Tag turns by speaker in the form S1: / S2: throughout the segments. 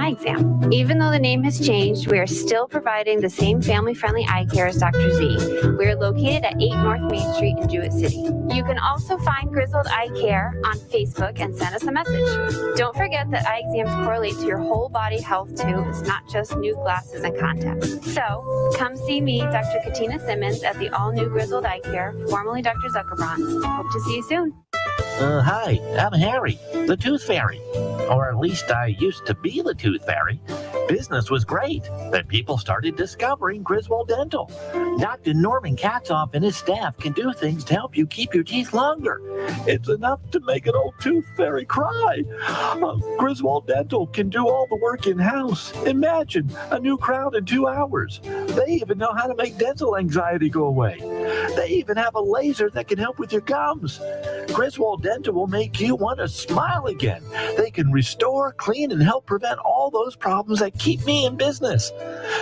S1: eye exam. Even though the name has changed, we are still providing the same family-friendly eye care as Dr. Z. We are located at 8 North Main Street in Jewett City. You can also find Griswold Eye Care on Facebook and send us a message. Don't forget that eye exams correlate to your whole body health too. It's not just new glasses and contacts. So come see me, Dr. Katina Simmons, at the all-new Griswold Eye Care, formerly Dr. Zuckerbrand's. Hope to see you soon.
S2: Hi, I'm Harry, the Tooth Fairy. Or at least I used to be the Tooth Fairy. Business was great. Then people started discovering Griswold Dental. Dr. Norman Katzoff and his staff can do things to help you keep your teeth longer. It's enough to make an old Tooth Fairy cry. Griswold Dental can do all the work in-house. Imagine a new crown in 2 hours. They even know how to make dental anxiety go away. They even have a laser that can help with your gums. Griswold Dental will make you want to smile again. They can restore, clean, and help prevent all those problems that keep me in business.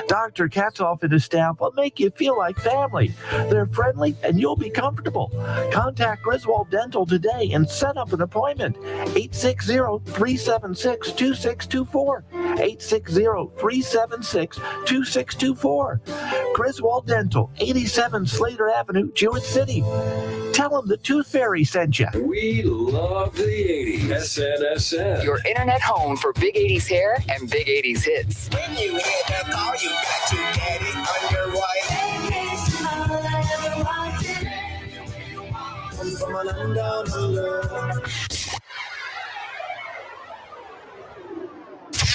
S2: Dr. Katzoff and his staff will make you feel like family. They're friendly and you'll be comfortable. Contact Griswold Dental today and set up an appointment. 860-376-2624. 860-376-2624. Griswold Dental, 87 Slater Avenue, Jewett City. Tell them the Tooth Fairy sent you.
S3: We love the 80s. SNSN.
S4: Your internet home for big 80s hair and big 80s hits.
S5: When you hear the call, you got to get it on your way. All I ever wanted. Come from a land down under.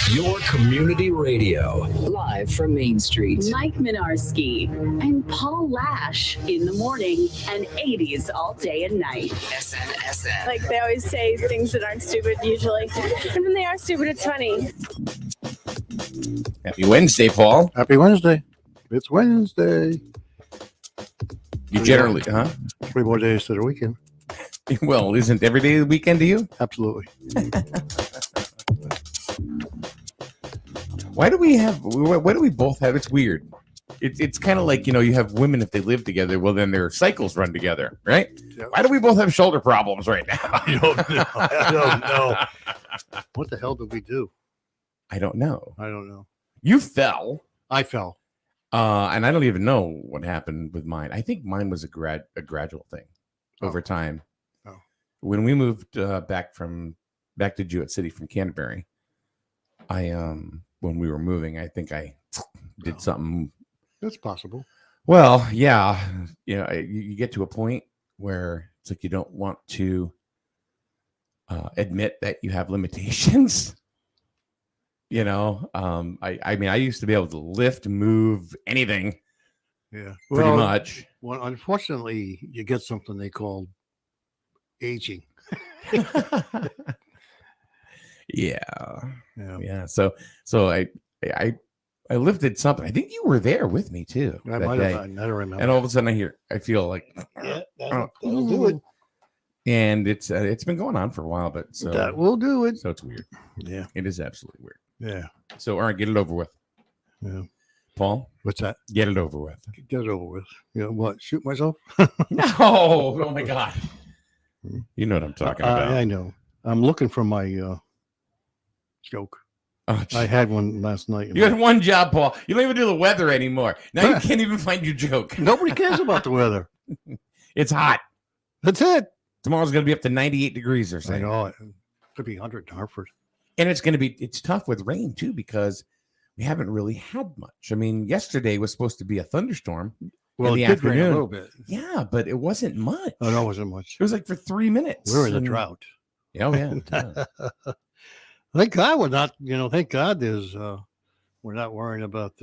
S3: Your community radio.
S4: Live from Main Street.
S6: Mike Minarski and Paul Lash in the morning and 80s all day and night.
S4: SNSN.
S7: Like they always say things that aren't stupid usually. And when they are stupid, it's funny.
S8: Happy Wednesday, Paul.
S9: Happy Wednesday. It's Wednesday.
S8: You generally,
S9: 3 more days to the weekend.
S8: Well, isn't every day the weekend to you?
S9: Absolutely.
S8: Why do we both have, it's weird. It's kind of like, you have women, if they live together, well, then their cycles run together, right? Yep. Why do we both have shoulder problems right now?
S9: I don't know. What the hell did we do?
S8: I don't know. You fell.
S9: I fell.
S8: And I don't even know what happened with mine. I think mine was a gradual thing over time.
S9: Oh.
S8: When we moved back to Jewett City from Canterbury, when we were moving, I think I did something.
S9: That's possible.
S8: Well, yeah. You get to a point where it's like you don't want to admit that you have limitations. I used to be able to lift, move, anything.
S9: Yeah.
S8: Pretty much.
S9: Well, unfortunately, you get something they call aging.
S8: Yeah. So I lifted something. I think you were there with me too.
S9: I might have. I don't remember.
S8: And all of a sudden I feel like
S9: that'll do it.
S8: And it's been going on for a while, but so
S9: that will do it.
S8: So it's weird.
S9: Yeah,
S8: it is absolutely weird.
S9: Yeah.
S8: So all right, get it over with.
S9: Yeah.
S8: Paul,
S9: what's that?
S8: Get it over with.
S9: Get it over with. What? Shoot myself?
S8: No. Oh my God. You know what I'm talking about.
S9: I know. I'm looking for my joke.
S8: Oh,
S9: I had one last night.
S8: You had one job, Paul. You don't even do the weather anymore. Now you can't even find your joke.
S9: Nobody cares about the weather.
S8: It's hot.
S9: That's it.
S8: Tomorrow's going to be up to 98 degrees or something.
S9: I know. It could be 100 in Hartford.
S8: And it's tough with rain too, because we haven't really had much. I mean, yesterday was supposed to be a thunderstorm.
S9: Well,
S8: in the
S9: it did
S8: afternoon.
S9: rain a little bit.
S8: Yeah, but it wasn't much.
S9: Oh, no, it wasn't much.
S8: It was like for 3 minutes.
S9: We're in a drought.
S8: Oh, yeah.
S9: Thank God we're not, thank God we're not worrying about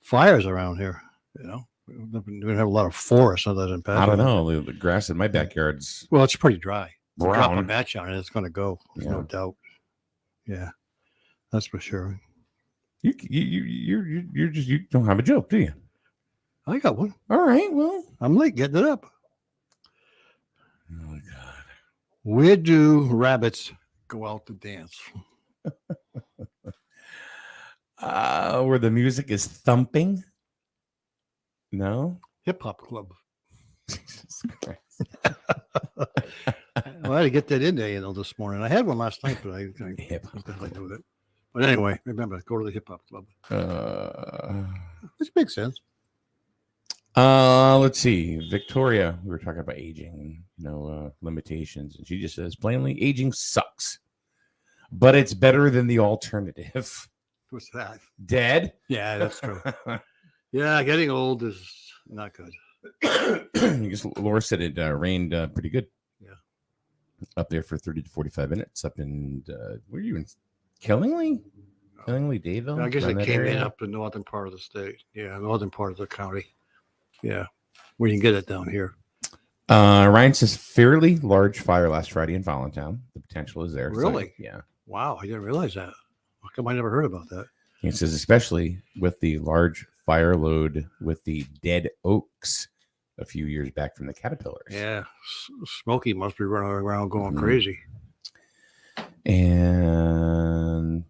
S9: fires around here. We have a lot of forests other than
S8: I don't know. The grass in my backyard's
S9: it's pretty dry.
S8: Brown.
S9: Drop a match on it, it's going to go. There's no
S8: Yeah.
S9: doubt. Yeah, that's for sure.
S8: You don't have a joke, do you?
S9: I got one.
S8: All right. Well,
S9: I'm late getting it up.
S8: Oh my God.
S9: Where do rabbits go out to dance?
S8: Where the music is thumping? No.
S9: Hip hop club.
S8: Jesus Christ.
S9: Well, I had to get that in there, this morning. I had one last night, but I
S8: Hip hop
S9: do with it. But anyway, remember, go to the hip hop club. Which makes sense.
S8: Let's see. Victoria, we were talking about aging, limitations, and she just says plainly, aging sucks, but it's better than the alternative.
S9: What's that?
S8: Dead?
S9: Yeah, that's true. Yeah, getting old is not good.
S8: I guess Laura said it rained pretty good.
S9: Yeah.
S8: Up there for 30 to 45 minutes. Up in, where are you in? Killingly? Killingly, Dayville?
S9: I guess it
S8: Around that
S9: came in
S8: area?
S9: up the northern part of the state. Yeah, northern part of the county. Yeah, we can get it down here.
S8: Ryan says fairly large fire last Friday in Voluntown. The potential is there.
S9: Really?
S8: So, yeah.
S9: Wow, I didn't realize that. How come I never heard about that?
S8: He says, especially with the large fire load with the dead oaks a few years back from the caterpillars.
S9: Yeah, Smokey must be running around going
S8: Mhm.
S9: crazy.
S8: And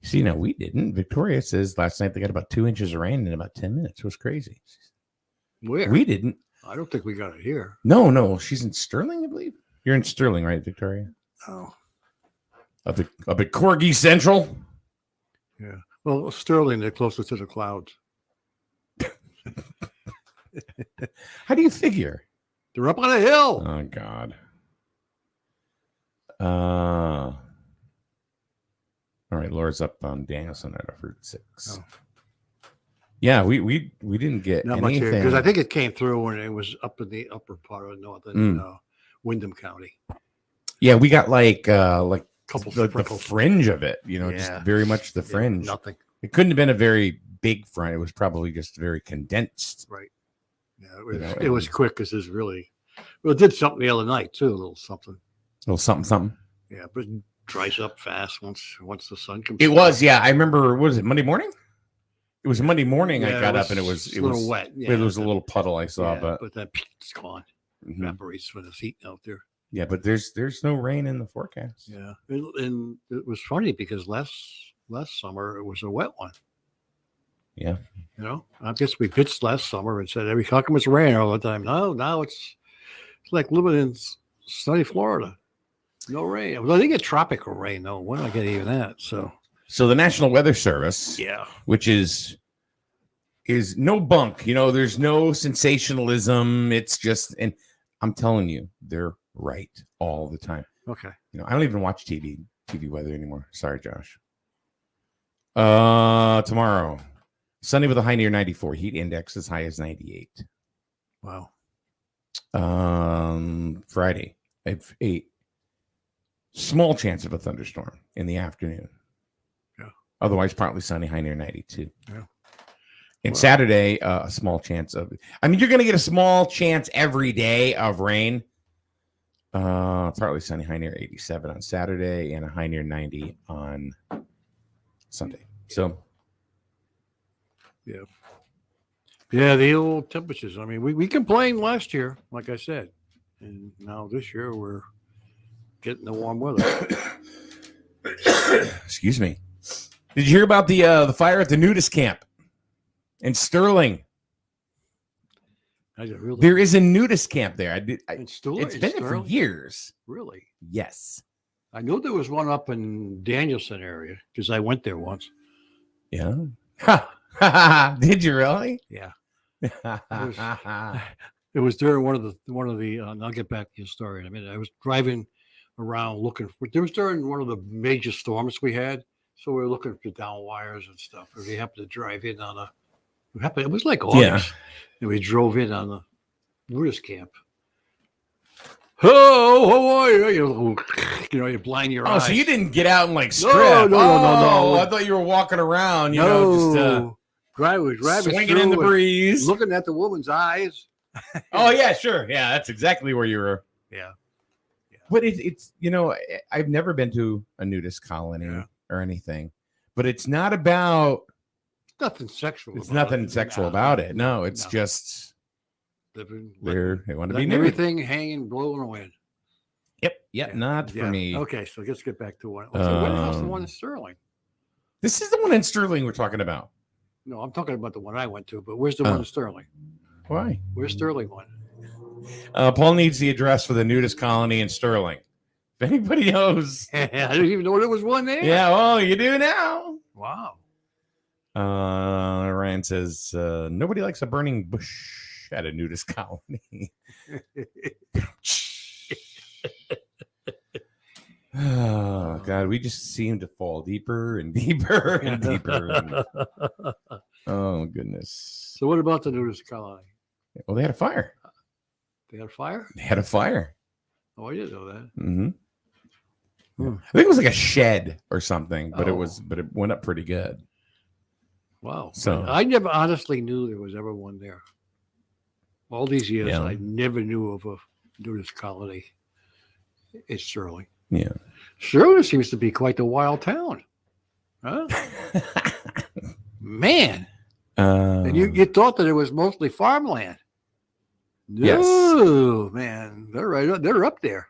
S8: see, now we didn't. Victoria says last night they got about 2 inches of rain in about 10 minutes. It was crazy.
S9: Where?
S8: We didn't.
S9: I don't think we got it here.
S8: No. She's in Sterling, I believe. You're in Sterling, right, Victoria?
S9: Oh,
S8: Up at Corgi Central.
S9: yeah. Well, Sterling, they're closer to the clouds.
S8: How do you figure?
S9: They're up on a hill.
S8: Oh God. All right, Laura's up on Danielson at Route 6.
S9: Oh.
S8: Yeah, we didn't get
S9: Not much
S8: anything
S9: here because I think it came through when it was up in the upper part of northern Windham County.
S8: Yeah, we got like
S9: Couple
S8: the
S9: sprinkles.
S8: fringe of it, just
S9: Yeah.
S8: very much the
S9: Yeah,
S8: fringe.
S9: nothing.
S8: It couldn't have been a very big front. It was probably just very condensed.
S9: Right. Yeah,
S8: You know,
S9: it was quick because it's really. Well, it did something the other night too. A little something.
S8: A little something.
S9: Yeah, but it dries up fast once the sun comes.
S8: It was, yeah. I remember. What was it? Monday morning. It was Monday morning.
S9: Yeah,
S8: I got up and it was
S9: a little wet. Yeah,
S8: it was a little puddle I saw,
S9: yeah,
S8: but
S9: then it's gone.
S8: Mhm.
S9: Evaporates when it's heat out there.
S8: yeah, but there's no rain in the forecast.
S9: Yeah, and it was funny because last summer it was a wet one.
S8: Yeah.
S9: I guess we pitched last summer and said, how come it's raining all the time? No, now it's like living in sunny Florida. No rain. Well, they get tropical rain though. We're not getting even that. So
S8: the National Weather Service,
S9: yeah,
S8: which is no bunk. There's no sensationalism. It's just, and I'm telling you, they're right all the time.
S9: okay.
S8: I don't even watch TV weather anymore. Sorry, Josh. Tomorrow, sunny with a high near 94. Heat index as high as 98.
S9: Wow.
S8: Friday, I have a small chance of a thunderstorm in the afternoon.
S9: Yeah.
S8: Otherwise, partly sunny, high near 92.
S9: Yeah.
S8: And
S9: Wow.
S8: Saturday, a small chance of. I mean, you're going to get a small chance every day of rain. Partly sunny, high near 87 on Saturday, and a high near 90 on Sunday. So,
S9: Yeah, the old temperatures. I mean, we complained last year, like I said, and now this year we're getting the warm weather.
S8: excuse me. Did you hear about the fire at the nudist camp in Sterling?
S9: I didn't really.
S8: There is a nudist camp there.
S9: It's still.
S8: It's been there for years.
S9: Really?
S8: Yes.
S9: I knew there was one up in Danielson area because I went there once.
S8: Yeah. Ha. Did you really?
S9: Yeah. It was during one of the. And I'll get back to your story in a minute. I was driving around looking for. There was during one of the major storms we had, so we were looking for down wires and stuff. And we happened to drive in on a. It was like August, and we drove in on the nudist camp. Oh, how are you? You blind your eyes.
S8: Oh, so you didn't get out and like strip?
S9: No.
S8: I thought you were walking around. Just
S9: driving
S8: swinging in the
S9: through
S8: breeze,
S9: looking at the woman's eyes.
S8: Oh yeah, sure, yeah, that's exactly where you were.
S9: Yeah.
S8: But it's I've never been to a nudist colony or anything, but it's not about.
S9: Nothing sexual.
S8: It's nothing sexual about it. No, it's just they want to be nude.
S9: Everything hanging, blowing away.
S8: Yep. Not for me.
S9: Okay, so let's get back to one. So what else? The one in Sterling.
S8: This is the one in Sterling we're talking about.
S9: No, I'm talking about the one I went to. But where's the one in Sterling?
S8: Why?
S9: Where's Sterling one?
S8: Paul needs the address for the nudist colony in Sterling. If anybody knows.
S9: I didn't even know there was one there.
S8: Yeah, well, you do now.
S9: Wow.
S8: Ryan says, nobody likes a burning bush at a nudist colony. Oh, God, we just seem to fall deeper and deeper and deeper. Oh, goodness.
S9: So what about the nudist colony?
S8: Well, they had a fire.
S9: They had a fire?
S8: They had a fire.
S9: Oh, I didn't know that.
S8: Mm-hmm.
S9: Hmm.
S8: I think it was like a shed or something, but
S9: Oh.
S8: it went up pretty good.
S9: Wow.
S8: So-
S9: I never honestly knew there was ever one there. All these years,
S8: Yeah.
S9: I never knew of a nudist colony in Sterling.
S8: Yeah.
S9: Sterling seems to be quite the wild town. Huh? Man. And you thought that it was mostly farmland.
S8: Yes.
S9: No, man. They're right up, they're up there.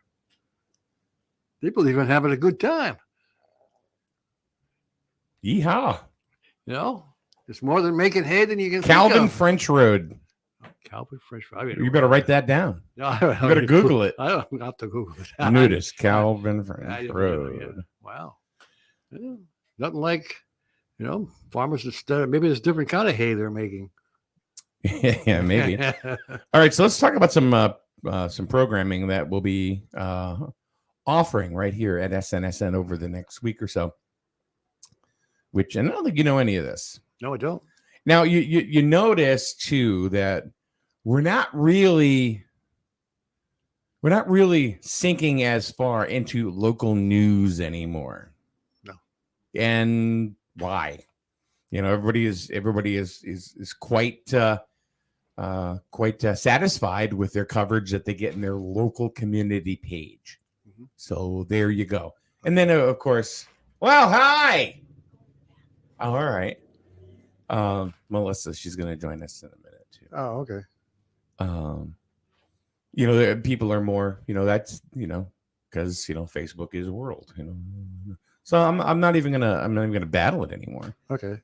S9: People even having a good time.
S8: Yeehaw.
S9: You know? It's more than making hay than you can
S8: Calvin
S9: think of.
S8: French Road.
S9: Calvin French. I mean,
S8: You better write that down.
S9: No,
S8: You better Google it.
S9: I don't have to Google it.
S8: Nudist Calvin
S9: I
S8: French
S9: never knew,
S8: Road.
S9: yeah. Wow. Yeah. Nothing like, farmers instead. Maybe there's a different kind of hay they're making.
S8: Yeah, maybe. All right, so let's talk about some programming that we'll be offering right here at SNSN over the next week or so. Which, and I don't think you know any of this.
S9: No, I don't.
S8: Now you notice too that we're not really sinking as far into local news anymore.
S9: No.
S8: And why? Everybody is quite satisfied with their coverage that they get in their local community page.
S9: Mhm.
S8: So there you go. And then of course, well, hi. Oh, all right. Melissa, she's going to join us in a minute too.
S9: Oh, okay.
S8: People are more, that's, because, Facebook is world, So I'm not even gonna battle it anymore.
S9: Okay.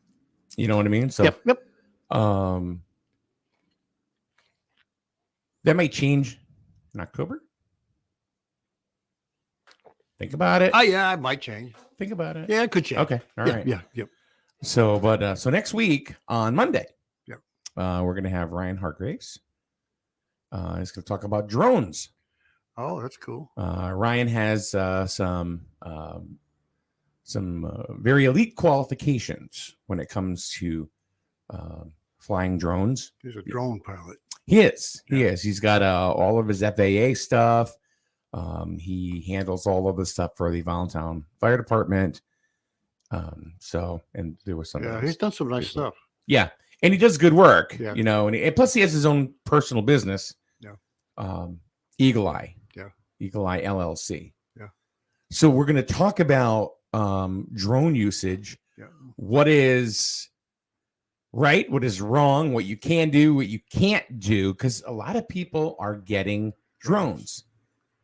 S8: You know what I mean? So
S9: Yep.
S8: that might change in October. Think about it.
S9: Oh, yeah, it might change.
S8: Think about it.
S9: Yeah, it could change.
S8: Okay. All right.
S9: Yeah. Yep.
S8: So, so next week on Monday,
S9: Yep.
S8: We're gonna have Ryan Hargraves. He's gonna talk about drones.
S9: Oh, that's cool.
S8: Ryan has some very elite qualifications when it comes to flying drones.
S9: He's a drone pilot.
S8: He is. He's got all of his FAA stuff. He handles all of the stuff for the Voluntown Fire Department. And there was some.
S9: Yeah, he's done some nice stuff.
S8: Yeah, and he does good work.
S9: Yeah.
S8: And plus he has his own personal business.
S9: Yeah.
S8: Eagle Eye.
S9: Yeah.
S8: Eagle Eye LLC.
S9: Yeah.
S8: So we're going to talk about drone usage.
S9: Yeah.
S8: What is right? What is wrong? What you can do? What you can't do? Because a lot of people are getting drones.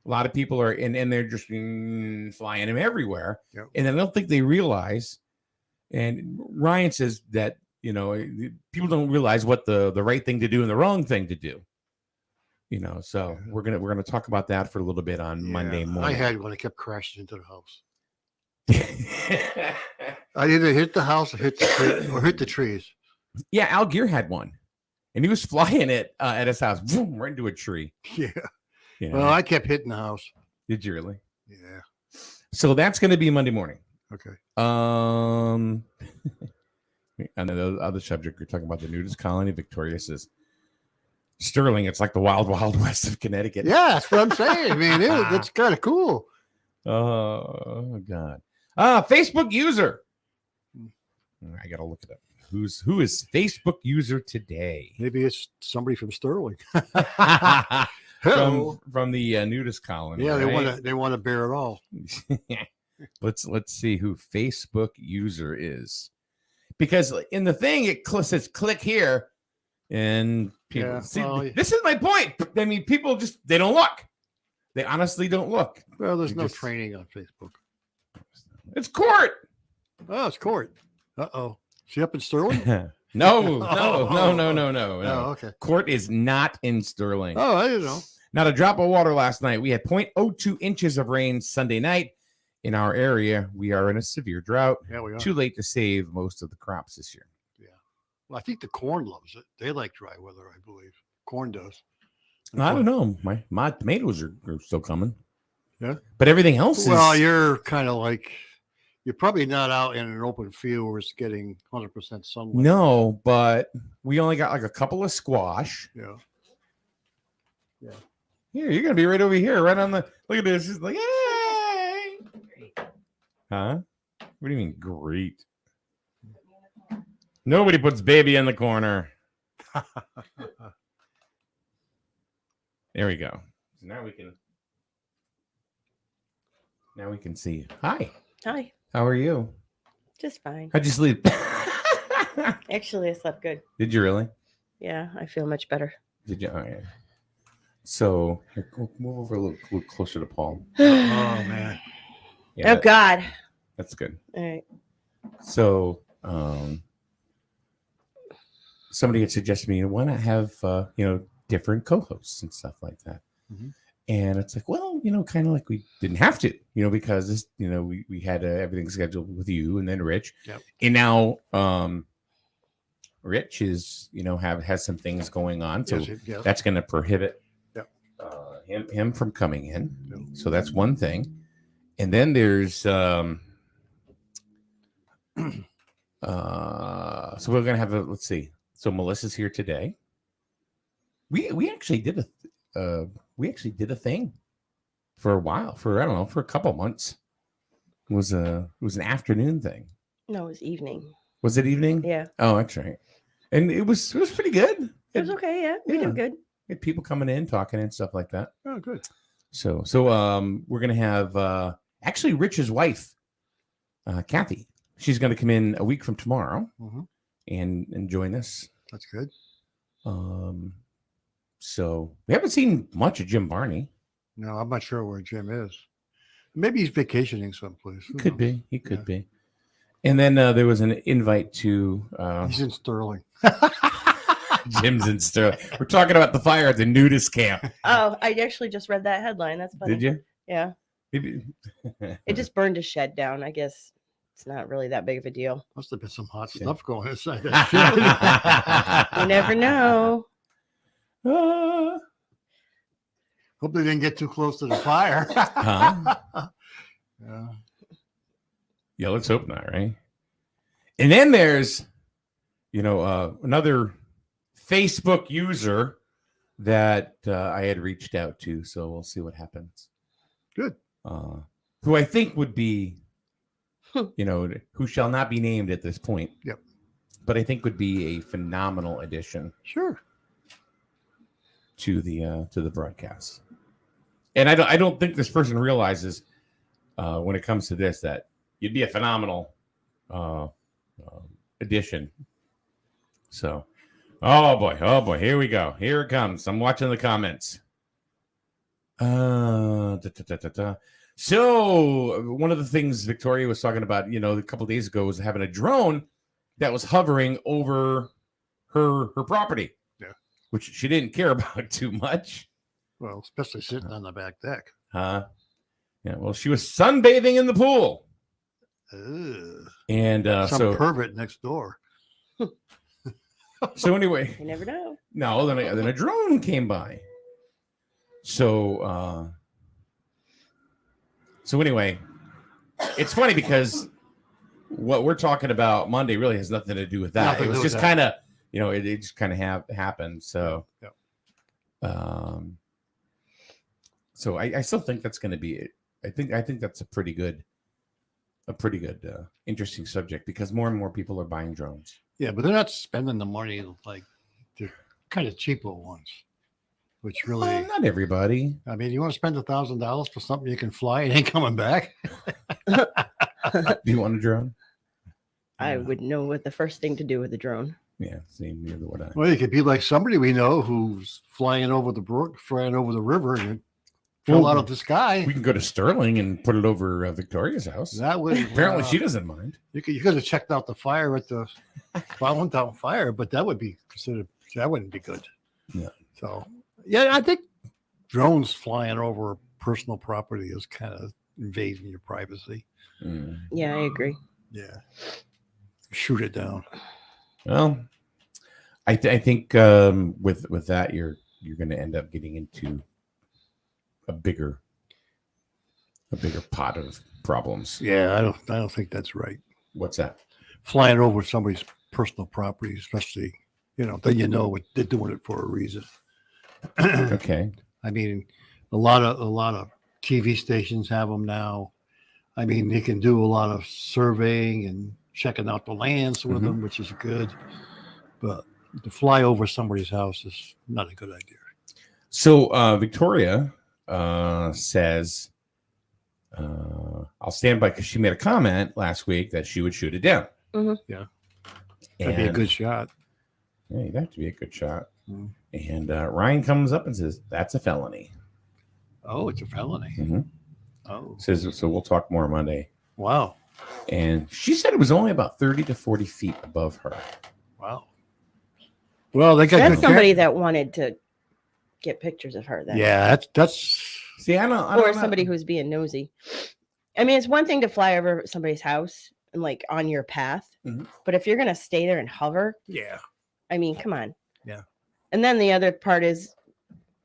S8: A lot of people are, and they're just flying them everywhere.
S9: Yep.
S8: And I don't think they realize. And Ryan says that people don't realize what the right thing to do and the wrong thing to do. So we're gonna talk about that for a little bit on Monday morning.
S9: I had one that kept crashing into the house. I either hit the house or hit the trees.
S8: Yeah, Al Gear had one, and he was flying it at his house, boom, right into a tree.
S9: Yeah.
S8: You
S9: Well, I kept hitting the house.
S8: Did you really?
S9: Yeah.
S8: So that's going to be Monday morning.
S9: Okay.
S8: And then the other subject, you're talking about the nudist colony. Victoria says, Sterling, it's like the wild, wild west of Connecticut.
S9: Yeah, that's what I'm saying, man. That's kind of cool.
S8: Oh, God. Facebook user. I got to look it up. Who is Facebook user today?
S9: Maybe it's somebody from Sterling.
S8: from the nudist colony.
S9: Yeah,
S8: right?
S9: they want to bear it all.
S8: Let's see who Facebook user is, because in the thing it says click here, and people this is my point. I mean, people they don't look. They honestly don't look.
S9: Well, there's no training on Facebook.
S8: It's Court.
S9: Oh, it's Court. Uh-oh. Is she up in Sterling?
S8: No.
S9: Oh, okay.
S8: Court is not in Sterling.
S9: Oh, I don't know.
S8: Not a drop of water last night. We had 0.02 inches of rain Sunday night in our area. We are in a severe drought.
S9: Yeah, we are.
S8: Too late to save most of the crops this year.
S9: Yeah. Well, I think the corn loves it. They like dry weather, I believe. Corn does.
S8: I don't know. My tomatoes are still coming.
S9: Yeah.
S8: But everything else is.
S9: Well, you're kind of like, you're probably not out in an open field where it's getting 100% sunlight.
S8: No, but we only got like a couple of squash.
S9: Yeah. Yeah.
S8: Here, you're going to be right over here, right on the. Look at this. It's like, hey. Huh? What do you mean, great? Nobody puts baby in the corner. There we go. So now we can see you. Hi.
S10: Hi.
S8: How are you?
S10: Just fine.
S8: How'd you sleep?
S10: Actually, I slept good.
S8: Did you really?
S10: Yeah, I feel much better.
S8: Did you? Oh, yeah. So move over a little closer to Paul.
S9: Oh, man.
S8: Yeah,
S10: Oh, God.
S8: That's good.
S10: All right.
S8: So somebody had suggested me, why not have different co-hosts and stuff like that.
S9: Mhm.
S8: And it's like, well, kind of like we didn't have to, because this, we had everything scheduled with you and then Rich.
S9: Yep.
S8: And now Rich is, has some things going on. So
S9: Yes.
S8: that's going to prohibit
S9: Yep.
S8: him from coming in.
S9: Yep.
S8: So that's one thing. And then there's so we're gonna have let's see. So Melissa's here today. We actually did a thing for a while, for a couple months. It was an afternoon thing.
S10: No, it was evening.
S8: Was it evening?
S10: Yeah.
S8: Oh, that's right. And it was pretty good.
S10: It was okay. Yeah, we did good.
S8: We had people coming in, talking and stuff like that.
S9: Oh, good.
S8: So we're gonna have actually Rich's wife, Kathy. She's gonna come in a week from tomorrow and join us.
S9: That's good.
S8: So we haven't seen much of Jim Barney.
S9: No, I'm not sure where Jim is. Maybe he's vacationing someplace.
S8: He could be. He could be. And then there was an invite to.
S9: He's in Sterling.
S8: Jim's in Sterling. We're talking about the fire at the nudist camp.
S10: Oh, I actually just read that headline. That's funny.
S8: Did you?
S10: Yeah.
S8: Maybe.
S10: It just burned a shed down. I guess it's not really that big of a deal.
S9: Must have been some hot stuff going inside that shed.
S10: You never know.
S9: Hope they didn't get too close to the fire. Yeah.
S8: Yeah, let's hope not, right? And then there's, another Facebook user that I had reached out to. So we'll see what happens.
S9: Good.
S8: Who I think would be, who shall not be named at this point.
S9: Yep.
S8: But I think would be a phenomenal addition.
S9: Sure.
S8: To the broadcast. And I don't think this person realizes when it comes to this that you'd be a phenomenal addition. So, oh boy, here we go. Here it comes. I'm watching the comments. So one of the things Victoria was talking about, a couple of days ago, was having a drone that was hovering over her property.
S9: Yeah.
S8: Which she didn't care about too much.
S9: Well, especially sitting on the back deck.
S8: Yeah, well, she was sunbathing in the pool.
S9: Ugh.
S8: And
S9: some pervert next door.
S8: So anyway.
S10: You never know.
S8: No, then a drone came by. So anyway, it's funny because what we're talking about Monday really has nothing to do with that.
S9: Nothing
S8: It was
S9: to do
S8: just
S9: with
S8: kind of, it just kind of happened. So, so I still think that's going to be it. I think that's a pretty good, interesting subject because more and more people are buying drones.
S9: Yeah, but they're not spending the money like they're kind of cheapo ones, which really
S8: not everybody.
S9: I mean, you want to spend $1,000 for something you can fly and ain't coming back?
S8: Do you want a drone?
S10: I would know what the first thing to do with a drone.
S8: Yeah, same neither would I.
S9: Well, you could be like somebody we know who's flying over the brook, flying over the river, and it fell out of the sky.
S8: We can go to Sterling and put it over Victoria's house.
S9: That would
S8: apparently she doesn't mind.
S9: You could have checked out the fire at the Down fire, but that would be considered. That wouldn't be good.
S8: Yeah.
S9: So yeah, I think drones flying over personal property is kind of invading your privacy.
S10: Yeah, I agree.
S9: Yeah. Shoot it down.
S8: Well, I think with that you're going to end up getting into a bigger pot of problems.
S9: Yeah, I don't think that's right.
S8: What's that?
S9: Flying over somebody's personal property, especially, then they're doing it for a reason.
S8: Okay.
S9: I mean, a lot of TV stations have them now. I mean, they can do a lot of surveying and checking out the lands with them, which is good. But to fly over somebody's house is not a good idea.
S8: So Victoria says, I'll stand by, because she made a comment last week that she would shoot it down.
S9: Yeah. That'd be a good shot.
S8: Yeah, you'd have to be a good shot. And Ryan comes up and says, that's a felony.
S9: Oh, it's a felony. Oh.
S8: Says, so we'll talk more Monday.
S9: Wow.
S8: And she said it was only about 30 to 40 feet above her.
S9: Wow. Well, they got
S10: That's somebody that wanted to get pictures of her then.
S9: Yeah, that's
S8: see, I don't
S10: or
S8: know.
S10: somebody who's being nosy. I mean, it's one thing to fly over somebody's house and like on your path, but if you're gonna stay there and hover,
S9: yeah.
S10: I mean, come on.
S9: Yeah.
S10: And then the other part is,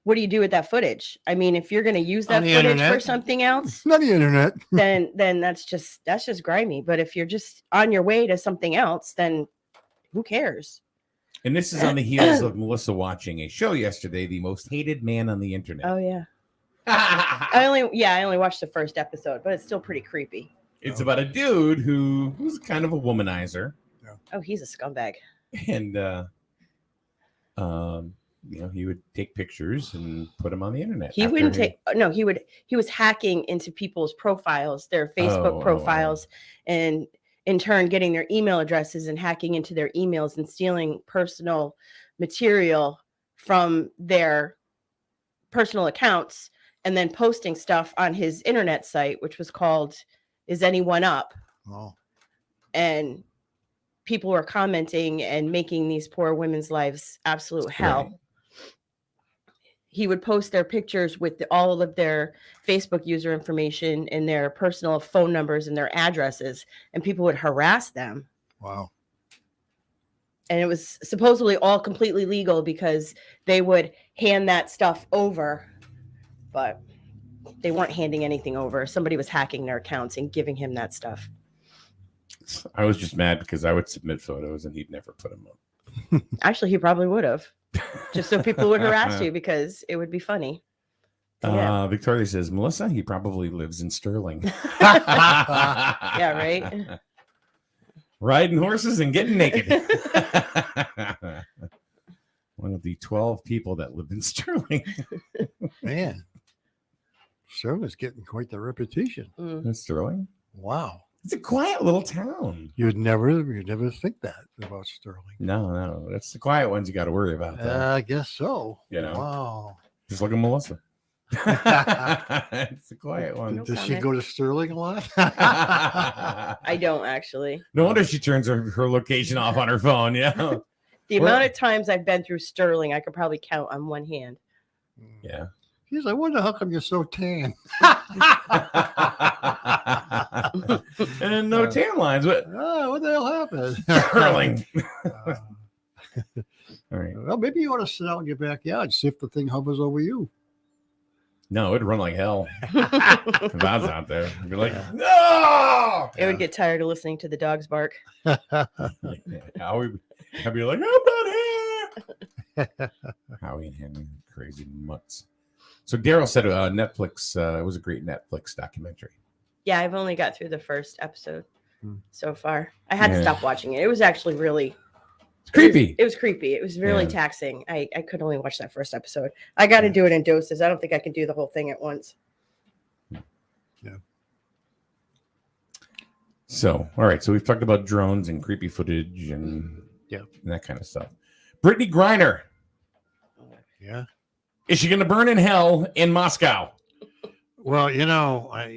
S10: what do you do with that footage? I mean, if you're gonna use that footage
S9: internet.
S10: for something else,
S9: Not the internet.
S10: then that's just grimy. But if you're just on your way to something else, then who cares?
S8: And this is on the heels of Melissa watching a show yesterday, The Most Hated Man on the Internet.
S10: Oh yeah. I only watched the first episode, but it's still pretty creepy.
S8: It's about a dude who's kind of a womanizer.
S10: Oh, he's a scumbag.
S8: And he would take pictures and put them on the internet.
S10: He was hacking into people's profiles, their Facebook profiles, and in turn getting their email addresses and hacking into their emails and stealing personal material from their personal accounts and then posting stuff on his internet site, which was called Is Anyone Up?
S9: Oh.
S10: And people were commenting and making these poor women's lives absolute hell.
S8: Right.
S10: He would post their pictures with all of their Facebook user information and their personal phone numbers and their addresses, and people would harass them.
S9: Wow.
S10: And it was supposedly all completely legal because they would hand that stuff over, but they weren't handing anything over. Somebody was hacking their accounts and giving him that stuff.
S8: I was just mad because I would submit photos and he'd never put them up.
S10: Actually, he probably would have, just so people would harass you because it would be funny. Yeah.
S8: Victoria says, Melissa, he probably lives in Sterling.
S10: Yeah, right.
S8: Riding horses and getting naked. One of the 12 people that live in Sterling.
S9: Man, Sterling's getting quite the reputation.
S8: In Sterling?
S9: Wow.
S8: It's a quiet little town.
S9: You'd never think that about Sterling.
S8: No. That's the quiet ones you got to worry about.
S9: I guess so.
S8: Wow. Just look at Melissa. It's the quiet one.
S10: No
S9: Does she
S10: comment.
S9: go to Sterling a lot?
S10: I don't actually.
S8: No wonder she turns her location off on her phone. Yeah.
S10: The amount of times I've been through Sterling, I could probably count on one hand.
S8: Yeah.
S9: Geez, I wonder how come you're so tan.
S8: And no tan lines. What
S9: the hell happened?
S8: Sterling. All right.
S9: Well, maybe you ought to sit out in your backyard, see if the thing hovers over you.
S8: No, it'd run like hell. If I was out there, I'd be like, no!
S10: It would get tired of listening to the dogs bark.
S8: I'd be like, I'm not here. Howie and Henry, crazy mutts. So Daryl said Netflix, it was a great Netflix documentary.
S10: Yeah, I've only got through the first episode so far. I had to stop watching it. It was actually really
S8: creepy.
S10: It was creepy. It was really taxing. I could only watch that first episode. I got to do it in doses. I don't think I can do the whole thing at once.
S9: Yeah.
S8: So, all right. So we've talked about drones and creepy footage and that kind of stuff. Brittany Griner.
S9: Yeah.
S8: Is she going to burn in hell in Moscow?
S9: Well,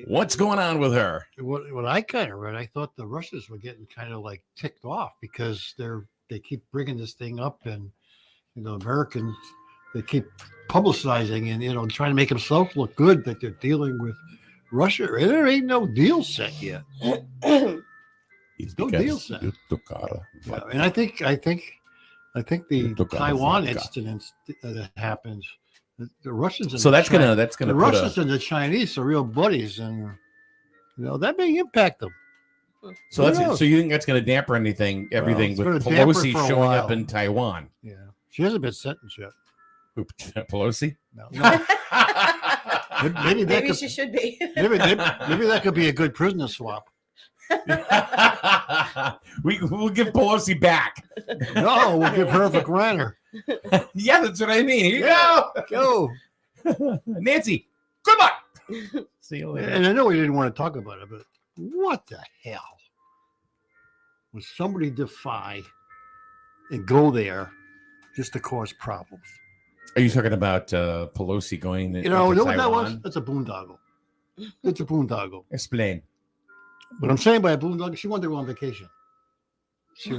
S8: what's going on with her?
S9: What I kind of read, I thought the Russians were getting kind of like ticked off because they keep bringing this thing up, and Americans, they keep publicizing and trying to make themselves look good that they're dealing with Russia. There ain't no deal set yet. No deal set. Yeah, and I think the Taiwan incidents that happened, the Russians. And
S8: So
S9: the
S8: that's gonna
S9: the Russians and the Chinese are real buddies, and that may impact them.
S8: So you think that's gonna damper everything
S9: it's
S8: with
S9: gonna damper
S8: Pelosi
S9: for a
S8: showing
S9: while.
S8: up in Taiwan?
S9: Yeah, she hasn't been sentenced yet.
S8: Who, Pelosi?
S9: No. Maybe
S10: she should be.
S9: maybe that could be a good prisoner swap.
S8: We'll give Pelosi back.
S9: No, we'll give her the grantor.
S8: Yeah, that's what I mean. Here you
S9: Go.
S8: Nancy, come on. See you later.
S9: And I know we didn't want to talk about it, but what the hell would somebody defy and go there just to cause problems?
S8: Are you talking about Pelosi going to
S9: What that
S8: Taiwan?
S9: was? That's a boondoggle. It's a boondoggle.
S8: Explain.
S9: What I'm saying by a boondoggle, she wanted to go on vacation. She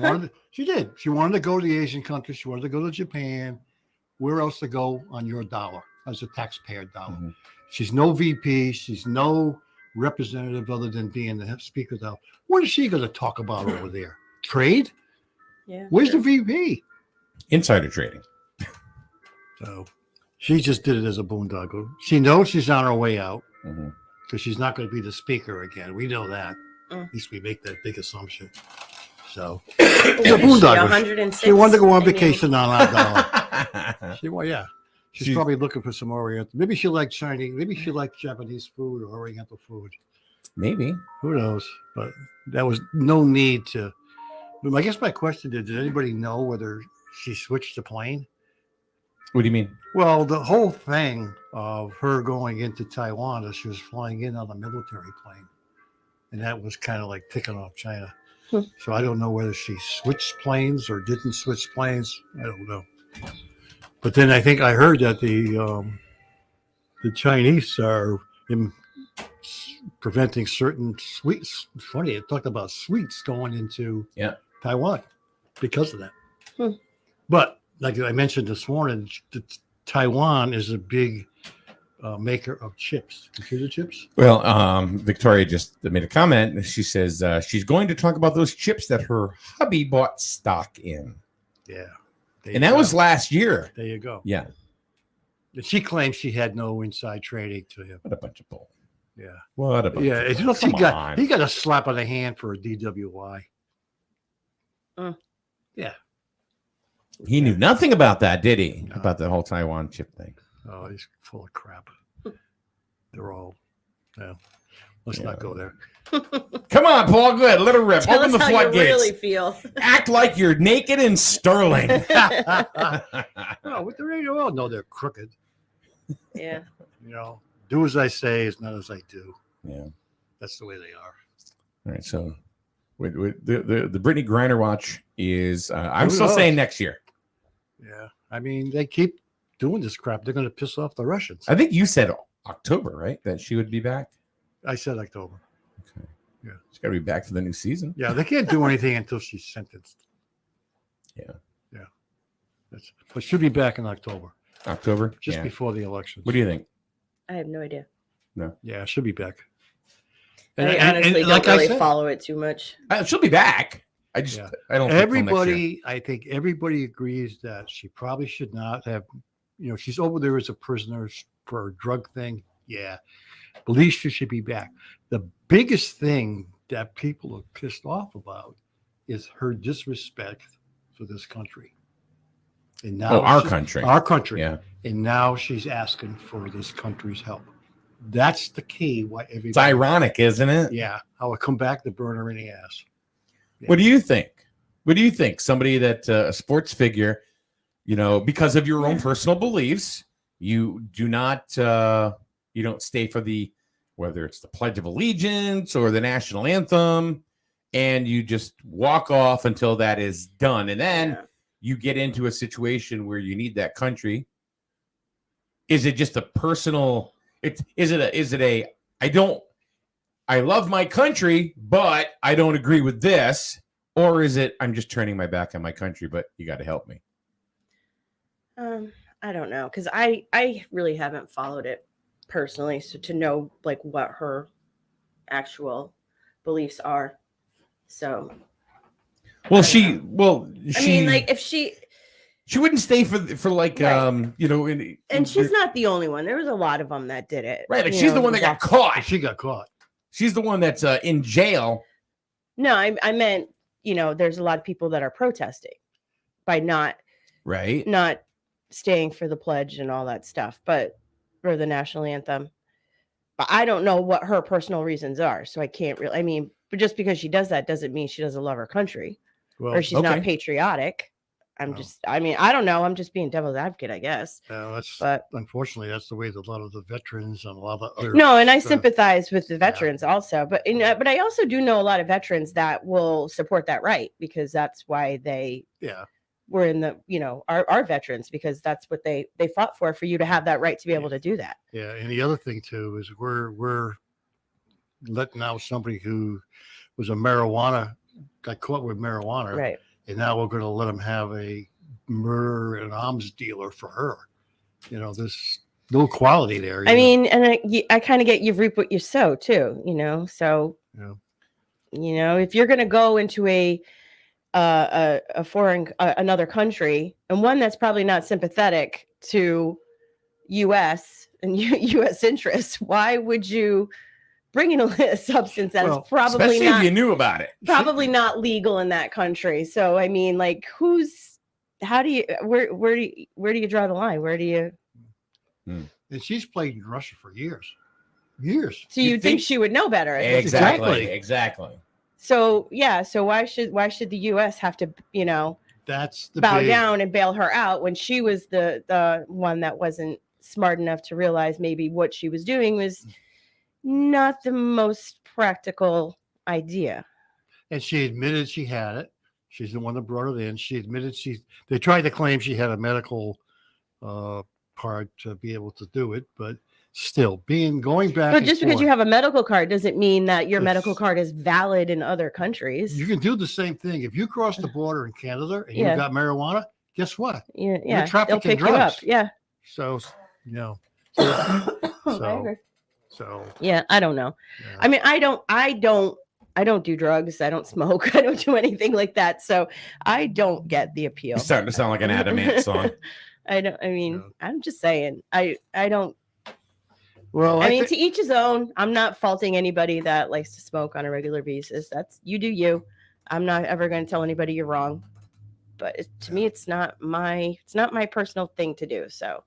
S9: did. She wanted to go to the Asian countries. She wanted to go to Japan. Where else to go on your dollar as a taxpayer dollar?
S8: Mm-hmm.
S9: She's no VP. She's no representative other than being the speaker. Though, what is she going to talk about over there? Trade?
S10: Yeah.
S9: Where's the VP?
S8: Insider trading.
S9: So she just did it as a boondoggle. She knows she's on her way out because she's not going to be the speaker again. We know that. At least we make that big assumption. So it's a boondoggle. She wanted to go on vacation on our dollar. She's probably looking for some Oriental. Maybe she liked Chinese. Maybe she liked Japanese food or Oriental food.
S8: Maybe.
S9: Who knows? But that was no need to. I guess my question is, did anybody know whether she switched the plane?
S8: What do you mean?
S9: Well, the whole thing of her going into Taiwan is she was flying in on a military plane. And that was kind of like ticking off China. So I don't know whether she switched planes or didn't switch planes. I don't know. But then I think I heard that the Chinese are preventing certain sweets. It's funny, it talked about sweets going into Taiwan because of that. But like I mentioned this morning, Taiwan is a big maker of chips, computer chips.
S8: Well, Victoria just made a comment. She says she's going to talk about those chips that her hubby bought stock in.
S9: Yeah.
S8: And that was last year.
S9: There you go.
S8: Yeah.
S9: She claims she had no inside trading to him.
S8: What a bunch of bull.
S9: Yeah.
S8: What a bunch of bull.
S9: He got a slap on the hand for a DWI. Yeah.
S8: He knew nothing about that, did he? No. About the whole Taiwan chip thing.
S9: Oh, he's full of crap. They're all, let's not go there.
S8: Come on, Paul. Go ahead. Let her rip.
S10: Tell
S8: Open the
S10: us how
S8: floodgates.
S10: you really feel.
S8: Act like you're naked and sterling.
S9: No, they all know they're crooked.
S10: Yeah.
S9: Do as I say is not as I do.
S8: Yeah.
S9: That's the way they are.
S8: All right. So the Brittany Griner watch is, I'm still saying next year.
S9: Yeah. I mean, they keep doing this crap. They're going to piss off the Russians.
S8: I think you said October, right? That she would be back?
S9: I said October.
S8: Okay.
S9: Yeah.
S8: She's got to be back for the new season.
S9: Yeah. They can't do anything until she's sentenced.
S8: Yeah.
S9: Yeah. But she'll be back in October.
S8: October?
S9: Just before the elections.
S8: What do you think?
S10: I have no idea.
S8: No.
S9: Yeah, she'll be back.
S10: I honestly don't really follow it too much.
S8: She'll be back. I don't.
S9: I think everybody agrees that she probably should not have. She's over there as a prisoner for a drug thing. Yeah, at least she should be back. The biggest thing that people are pissed off about is her disrespect for this country. And now
S8: our country.
S9: Yeah. And now she's asking for this country's help. That's the key. Why everybody?
S8: It's ironic, isn't it?
S9: Yeah. How it come back to burn her in the ass. Yeah.
S8: What do you think? What do you think? Somebody that a sports figure, because of your own personal beliefs, you do not, you don't stay for whether it's the Pledge of Allegiance or the national anthem, and you just walk off until that is done, and then you get into a situation where you need that country. Is it just a personal? I love my country, but I don't agree with this. Or is it, I'm just turning my back on my country, but you got to help me?
S10: I don't know, because I really haven't followed it personally, so to know like what her actual beliefs are. So
S8: Well,
S10: I mean, like if
S8: she wouldn't stay for like
S10: Right.
S8: you know,
S10: and she's not the only one. There was a lot of them that did it.
S8: right. Like
S10: you
S8: she's the
S10: know,
S8: one that got caught.
S9: She got caught.
S8: She's the one that's in jail.
S10: No, I meant, there's a lot of people that are protesting by not staying for the pledge and all that stuff, but for the national anthem. But I don't know what her personal reasons are, so I can't really. I mean, but just because she does that doesn't mean she doesn't love her country or she's not patriotic. I mean, I don't know. I'm just being devil's advocate, I guess.
S9: But unfortunately, that's the way that a lot of the veterans and a lot of other.
S10: No, and I sympathize with the veterans also, but I also do know a lot of veterans that will support that right, because that's why they were in the our veterans, because that's what they fought for you to have that right to be able to do that.
S9: Yeah, and the other thing too is we're letting out somebody who was got caught with marijuana,
S10: right?
S9: And now we're going to let him have a murder and arms dealer for her. There's no quality there.
S10: I mean, and I kind of get you reap what you sow too, So, if you're going to go into a foreign, another country, and one that's probably not sympathetic to U.S. and U.S. interests, why would you bring in a substance that's probably
S8: especially
S10: not,
S8: if you knew about it,
S10: probably not legal in that country? So, I mean, like, where do you draw the line? Where do you?
S9: And she's played in Russia for years.
S10: So you'd think she would know better.
S8: Exactly.
S10: So why should the U.S. have to
S9: that's the
S10: bow down and bail her out when she was the one that wasn't smart enough to realize maybe what she was doing was not the most practical idea.
S9: And she admitted she had it. She's the one that brought it in. She admitted they tried to claim she had a medical card to be able to do it, but still going back.
S10: But just because you have a medical card doesn't mean that your medical card is valid in other countries.
S9: You can do the same thing. If you cross the border in Canada and you've got marijuana, guess what?
S10: You're
S9: trafficking
S10: pick
S9: drugs.
S10: You up. Yeah.
S9: So,
S10: I agree.
S9: So
S10: yeah, I don't know. Yeah. I mean, I don't do drugs. I don't smoke. I don't do anything like that. So I don't get the appeal.
S8: You're starting to sound like an Adamant song.
S10: I'm just saying. I don't.
S9: Well,
S10: I mean, to each his own. I'm not faulting anybody that likes to smoke on a regular basis. That's you do you. I'm not ever going to tell anybody you're wrong. But to me, it's not my personal thing to do. So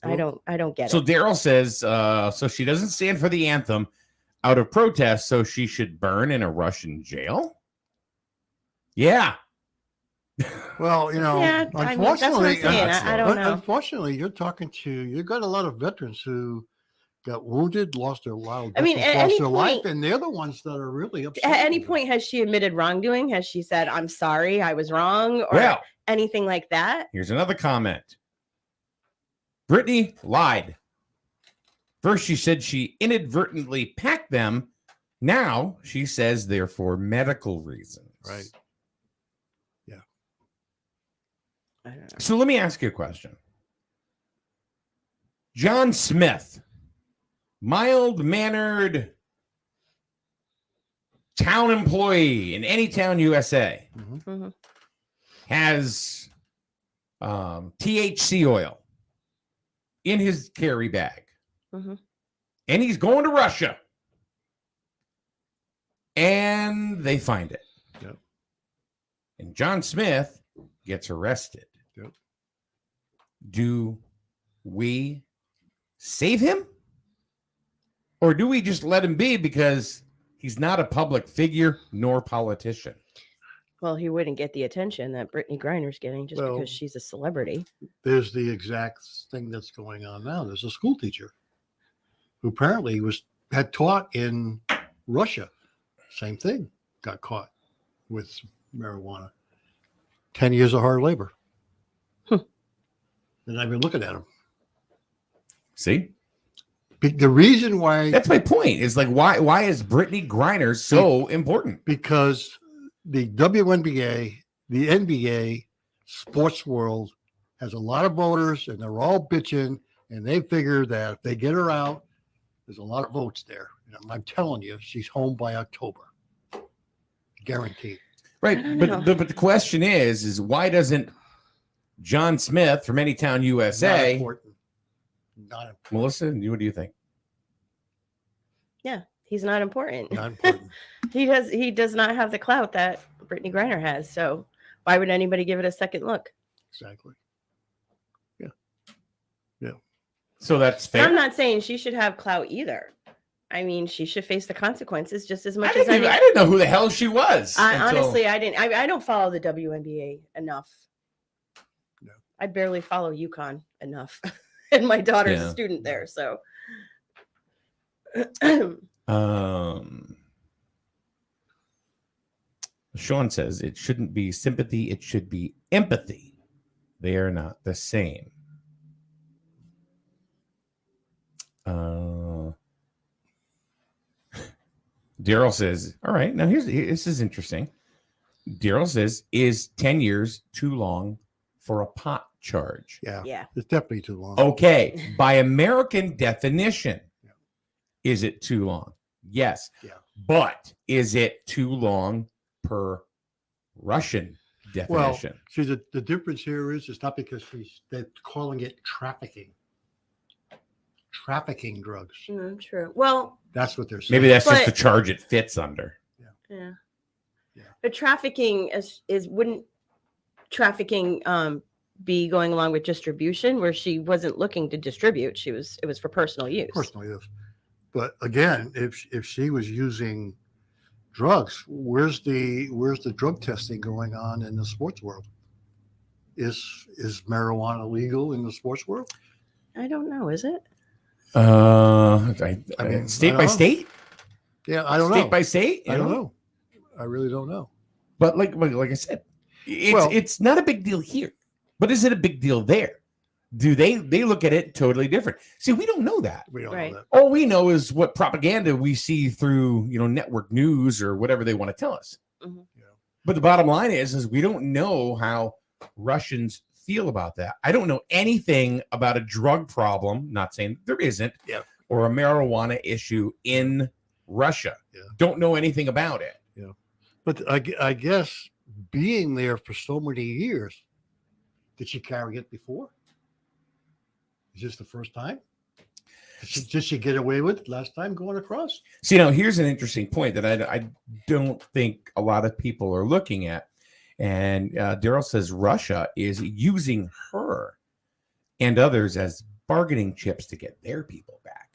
S10: I don't get it.
S8: So Daryl says, so she doesn't stand for the anthem out of protest, so she should burn in a Russian jail. Yeah.
S9: Well, unfortunately,
S10: I don't know.
S9: Unfortunately, you've got a lot of veterans who got wounded, lost their life. And they're the ones that are really upset.
S10: At any point, has she admitted wrongdoing? Has she said, "I'm sorry, I was wrong," or anything like that?
S8: Here's another comment. Brittany lied. First, she said she inadvertently packed them. Now she says they're for medical reasons.
S9: Right. Yeah.
S10: I don't know.
S8: So let me ask you a question. John Smith, mild-mannered town employee in any town, USA, has THC oil in his carry bag. And he's going to Russia. And they find it.
S9: Yep.
S8: And John Smith gets arrested.
S9: Yep.
S8: Do we save him? Or do we just let him be because he's not a public figure nor politician?
S10: Well, he wouldn't get the attention that Brittany Griner's getting just because she's a celebrity.
S9: There's the exact thing that's going on now. There's a school teacher who apparently had taught in Russia. Same thing. Got caught with marijuana. 10 years of hard labor. And I've been looking at him.
S8: See?
S9: The reason why...
S8: That's my point. Is like, why is Brittany Griner so important?
S9: Because the WNBA, the NBA, sports world has a lot of voters, and they're all bitching, and they figure that if they get her out, there's a lot of votes there. And I'm telling you, she's home by October, guaranteed.
S8: Right,
S10: I don't
S8: but
S10: know.
S8: the question is why doesn't John Smith from Anytown,
S9: Not
S8: USA?
S9: important. Not important.
S8: Melissa, what do you think?
S10: Yeah, he's not important.
S9: Not important.
S10: He does not have the clout that Brittany Griner has. So why would anybody give it a second look?
S9: Exactly.
S8: So that's
S10: And I'm
S8: fair.
S10: not saying she should have clout either. I mean, she should face the consequences just as
S8: I
S10: much as
S8: didn't, I didn't know who the hell she was.
S10: Honestly, I didn't. I don't follow the WNBA enough.
S9: No.
S10: I barely follow UConn enough, and my daughter's a
S8: Yeah.
S10: student there. So,
S8: Sean says it shouldn't be sympathy, it should be empathy. They are not the same. Daryl says, all right, now this is interesting. Daryl says, is 10 years too long for a pot charge?
S9: Yeah.
S10: yeah,
S9: It's definitely too long.
S8: Okay, by American definition,
S9: Yeah.
S8: is it too long? Yes.
S9: Yeah.
S8: But is it too long per Russian
S9: Well,
S8: definition?
S9: see, the difference here is it's not because they're calling it trafficking. Trafficking drugs.
S10: true. Well,
S9: That's what they're saying.
S8: Maybe that's just
S10: But-
S8: the charge it fits under.
S10: yeah,
S9: Yeah.
S10: but trafficking is wouldn't trafficking be going along with distribution where she wasn't looking to distribute? It was for personal use.
S9: Personally, yes. But again, if she was using drugs, where's the drug testing going on in the sports world? Is marijuana legal in the sports world?
S10: I don't know. Is it?
S8: I
S9: mean,
S8: state
S9: I
S8: by
S9: don't know.
S8: state,
S9: Yeah, I don't
S8: state
S9: know.
S8: by state. you
S9: I don't know. I really don't know.
S8: But like I said,
S9: Well-
S8: it's not a big deal here. But is it a big deal there? Do they look at it totally different? See, we don't know that.
S9: We don't
S10: Right.
S9: know that.
S8: All we know is what propaganda we see through, network news or whatever they want to tell us.
S10: Mhm.
S9: Yeah.
S8: But the bottom line is we don't know how Russians feel about that. I don't know anything about a drug problem, not saying there isn't,
S9: Yeah.
S8: or a marijuana issue in Russia.
S9: Yeah.
S8: Don't know anything about it.
S9: But I guess being there for so many years, did she carry it before? Is this the first time? Did she get away with it last time going across?
S8: See, now here's an interesting point that I don't think a lot of people are looking at. And Daryl says Russia is using her and others as bargaining chips to get their people back.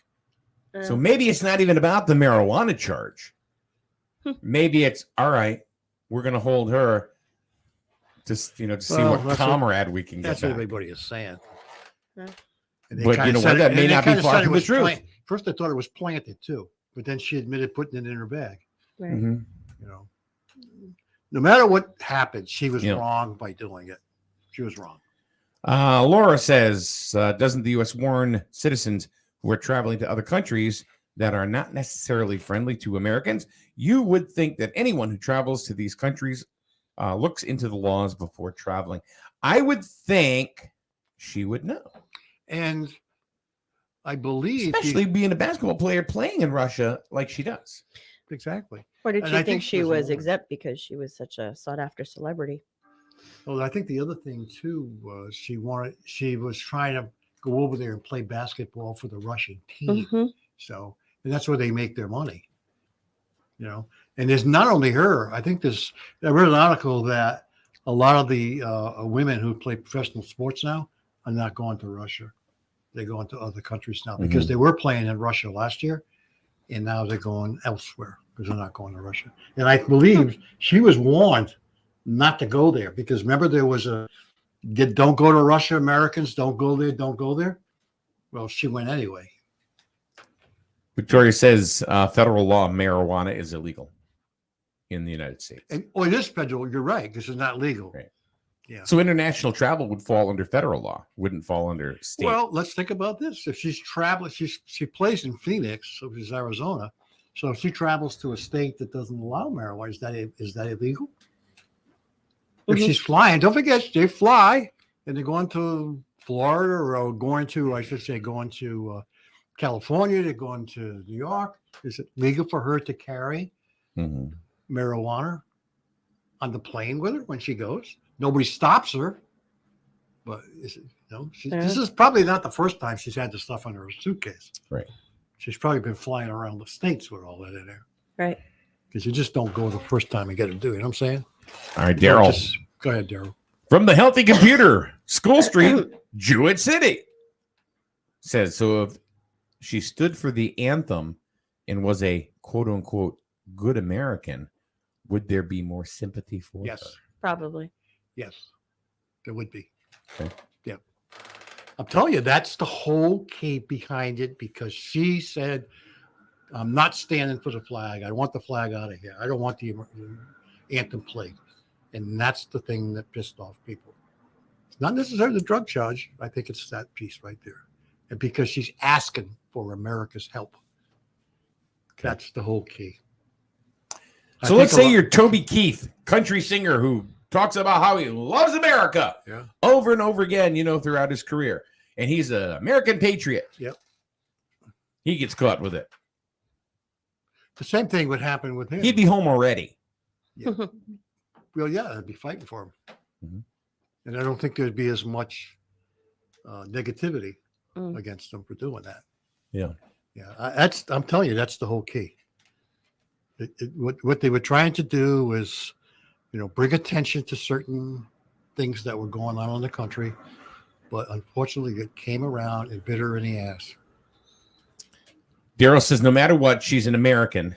S8: So maybe it's not even about the marijuana charge. Maybe it's all right. We're going to hold her to see
S9: Well,
S8: what
S9: that's what-
S8: comrade we can get
S9: That's what
S8: back.
S9: everybody is saying.
S10: Yeah.
S9: And they
S8: But
S9: kinda
S8: you know
S9: said
S8: what?
S9: it-
S8: That
S9: and
S8: may
S9: they
S8: not be
S9: kinda
S8: far
S9: said it
S8: from the
S9: was
S8: truth.
S9: First, I thought it was planted too, but then she admitted putting it in her bag.
S10: Right.
S8: Mhm.
S9: No matter what happened, she was
S8: Yeah.
S9: wrong by doing it. She was wrong.
S8: Laura says, doesn't the U.S. warn citizens who are traveling to other countries that are not necessarily friendly to Americans? You would think that anyone who travels to these countries looks into the laws before traveling. I would think she would know,
S9: And I believe,
S8: especially being a basketball player playing in Russia like she does.
S9: exactly.
S10: Or did
S9: And
S10: you
S9: I
S10: think
S9: think
S10: she
S9: there's
S10: was
S9: more.
S10: exempt because she was such a sought after celebrity?
S9: Well, I think the other thing too was she was trying to go over there and play basketball for the Russian team.
S10: Mhm.
S9: So, and that's where they make their money. And there's not only her. I think I read an article that a lot of the women who play professional sports now are not going to Russia. They're going to other countries now because they were playing in Russia last year, and now they're going elsewhere because they're not going to Russia. And I believe she was warned not to go there because remember there was don't go to Russia, Americans, don't go there, don't go there. Well, she went anyway.
S8: Victoria says federal law marijuana is illegal in the United States.
S9: And it is federal. You're right because it's not legal.
S8: Right.
S9: Yeah.
S8: So international travel would fall under federal law, wouldn't fall under state.
S9: Well, let's think about this. If she's traveling, she plays in Phoenix, which is Arizona. So if she travels to a state that doesn't allow marijuana, is that illegal? If she's flying, don't forget they fly. and they're going to Florida or going to, I should say, going to California. They're going to New York. Is it legal for her to carry marijuana on the plane with her when she goes? Nobody stops her. But is it, this is probably not the first time she's had the stuff under her suitcase.
S8: Right.
S9: She's probably been flying around the states with all that in there.
S10: Right.
S9: Because you just don't go the first time and get to do it. You know what I'm saying?
S8: All right, Daryl.
S9: Go ahead, Daryl.
S8: From the Healthy Computer, School Street, Jewett City. Says, so if she stood for the anthem and was a quote unquote good American, would there be more sympathy for her?
S10: Probably.
S9: Yes, there would be.
S8: Okay.
S9: Yeah. I'm telling you, that's the whole key behind it, because she said, I'm not standing for the flag. I want the flag out of here. I don't want the anthem played. And that's the thing that pissed off people. It's not necessarily the drug charge. I think it's that piece right there. And because she's asking for America's help. Okay. That's the whole key.
S8: So let's say you're Toby Keith, country singer who talks about how he loves America over and over again, throughout his career. And he's an American patriot.
S9: Yep.
S8: He gets caught with it.
S9: The same thing would happen with him.
S8: He'd be home already.
S9: Yeah. Well, yeah, I'd be fighting for him. And I don't think there'd be as much negativity against them for doing that.
S8: Yeah.
S9: Yeah. I'm telling you, that's the whole key. What they were trying to do was, bring attention to certain things that were going on in the country. But unfortunately, it came around and bit her in the ass.
S8: Daryl says, no matter what, she's an American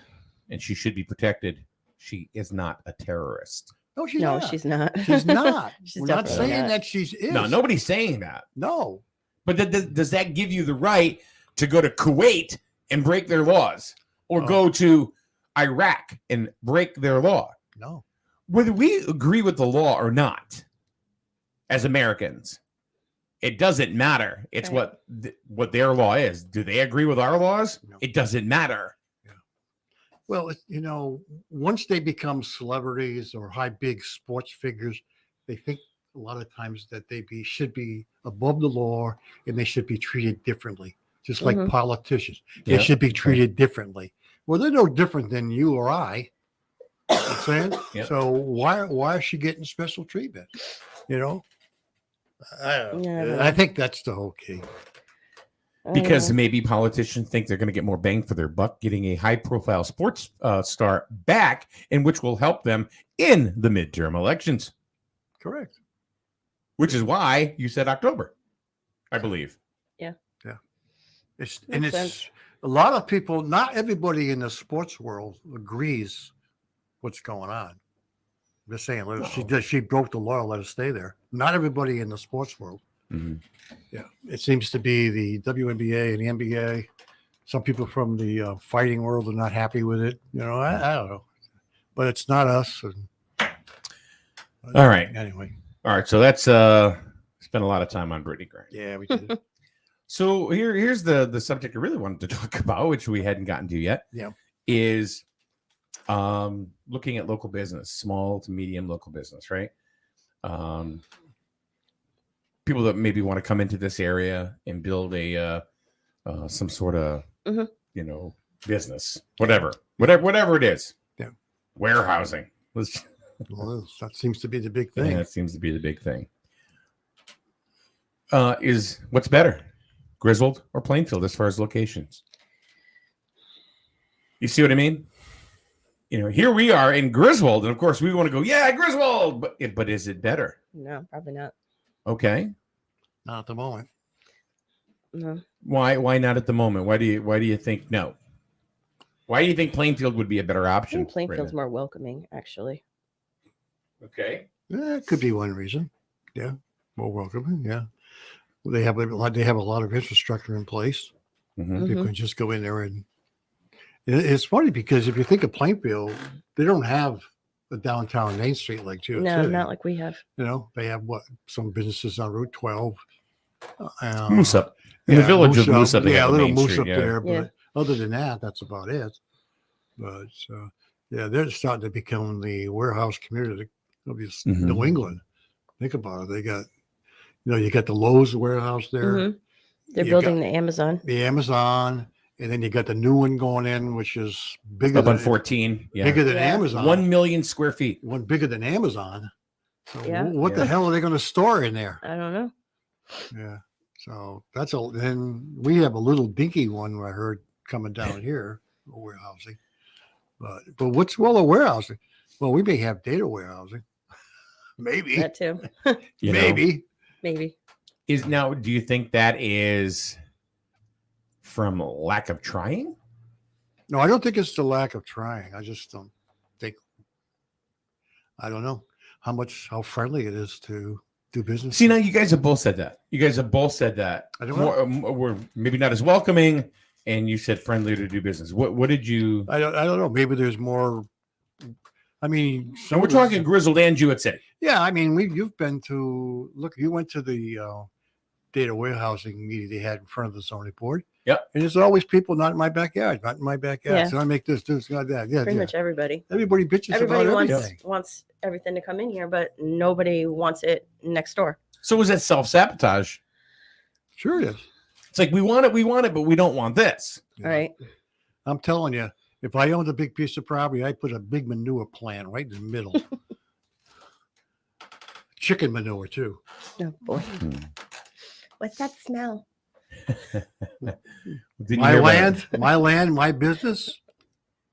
S8: and she should be protected. She is not a terrorist.
S9: No, she's
S10: No,
S9: not.
S10: she's not.
S9: She's not.
S10: She's
S9: We're not
S10: definitely
S9: saying
S10: not.
S9: that she's is.
S8: No, nobody's saying that.
S9: No.
S8: But does that give you the right to go to Kuwait and break their laws, or go to Iraq and break their law?
S9: No.
S8: Whether we agree with the law or not, as Americans, it doesn't matter. It's what their law is. Do they agree with our laws? No. It doesn't matter.
S9: Yeah. Well, once they become celebrities or big sports figures, they think a lot of times that they should be above the law and they should be treated differently, just like politicians. They should be treated differently. Well, they're no different than you or I. You know what I'm saying?
S8: Yep.
S9: So why is she getting special treatment? I think that's the whole key.
S8: Because maybe politicians think they're going to get more bang for their buck getting a high-profile sports star back, and which will help them in the midterm elections.
S9: Correct.
S8: Which is why you said October, I believe.
S10: Yeah.
S9: Yeah. It's
S10: sense.
S9: a lot of people, not everybody in the sports world agrees what's going on. I'm just saying, she broke the law, let her stay there. Not everybody in the sports world. Yeah, it seems to be the WNBA and the NBA. Some people from the fighting world are not happy with it. I don't know, but it's not us.
S8: All right.
S9: Anyway.
S8: All right. So that's spent a lot of time on Brittany Grant.
S9: Yeah, we did.
S8: So here's the subject I really wanted to talk about, which we hadn't gotten to yet.
S9: Yeah.
S8: Is looking at local business, small to medium local business, right? People that maybe want to come into this area and build a some sort of business, whatever it is.
S9: Yeah.
S8: Warehousing.
S9: Well, that seems to be the big thing.
S8: Yeah, that seems to be the big thing. Is what's better, Griswold or Plainfield, as far as locations? You see what I mean? Here we are in Griswold, and of course we want to go, yeah, Griswold, but is it better?
S10: No, probably not.
S8: Okay.
S9: Not at the moment.
S10: No.
S8: Why not at the moment? Why do you think no? Why do you think Plainfield would be a better
S10: I
S8: option?
S10: think Plainfield's more welcoming, actually.
S8: Okay.
S9: Yeah, it could be one reason. Yeah. More welcoming. Yeah. They have a lot of infrastructure in place.
S8: Mm-hmm.
S9: You can just go in there and it's funny because if you think of Plainfield, they don't have a downtown Main Street like Jewett
S10: No,
S9: City.
S10: not like we have.
S9: They have some businesses on Route 12.
S8: Moose Up. In the village of Moose Up.
S9: Yeah, a little
S8: Main
S9: Moose
S8: Street,
S9: Up there. But other than that, that's about it. But they're starting to become the warehouse community of New England. Think about it. They got, You got the Lowe's warehouse there,
S10: Mhm. They're
S9: You
S10: building
S9: got
S10: the Amazon.
S9: the Amazon, and then you got the new one going in, which is bigger
S8: Up on
S9: than
S8: 14. Yeah.
S9: bigger than
S10: Yeah.
S9: Amazon.
S8: 1 million square feet.
S9: One bigger than Amazon. So
S10: Yeah.
S9: what
S8: Yeah.
S9: the hell are they going to store in there?
S10: I don't know.
S9: Yeah. So that's a. Then we have a little dinky one I heard coming down here, warehousing. But what's a warehousing? Well, we may have data warehousing. Maybe.
S10: That too.
S8: You know?
S10: Maybe.
S8: Do you think that is from lack of trying?
S9: No, I don't think it's the lack of trying. I just don't think. I don't know how friendly it is to do business.
S8: See, now you guys have both said that.
S9: I don't know.
S8: We're maybe not as welcoming, and you said friendlier to do business. What did you?
S9: I don't know. Maybe there's more. I mean,
S8: So we're talking Griswold and Jewett City.
S9: Yeah, I mean, you've been to you went to the data warehousing meeting they had in front of the zoning board.
S8: Yep.
S9: And there's always people not in my backyard.
S10: Yeah.
S9: So I make this, not that. Yeah,
S10: Pretty
S9: yeah.
S10: much everybody.
S9: Everybody bitches
S10: Everybody
S9: about
S10: wants
S9: everything.
S10: wants everything to come in here, but nobody wants it next door.
S8: So is that self-sabotage?
S9: Sure it is.
S8: It's like we want it, but we don't want this.
S10: All right.
S9: I'm telling you, if I owned a big piece of property, I'd put a big manure plant right in the middle. Chicken manure too.
S10: Oh boy. What's that smell?
S8: Didn't you hear about it?
S9: My land, my business.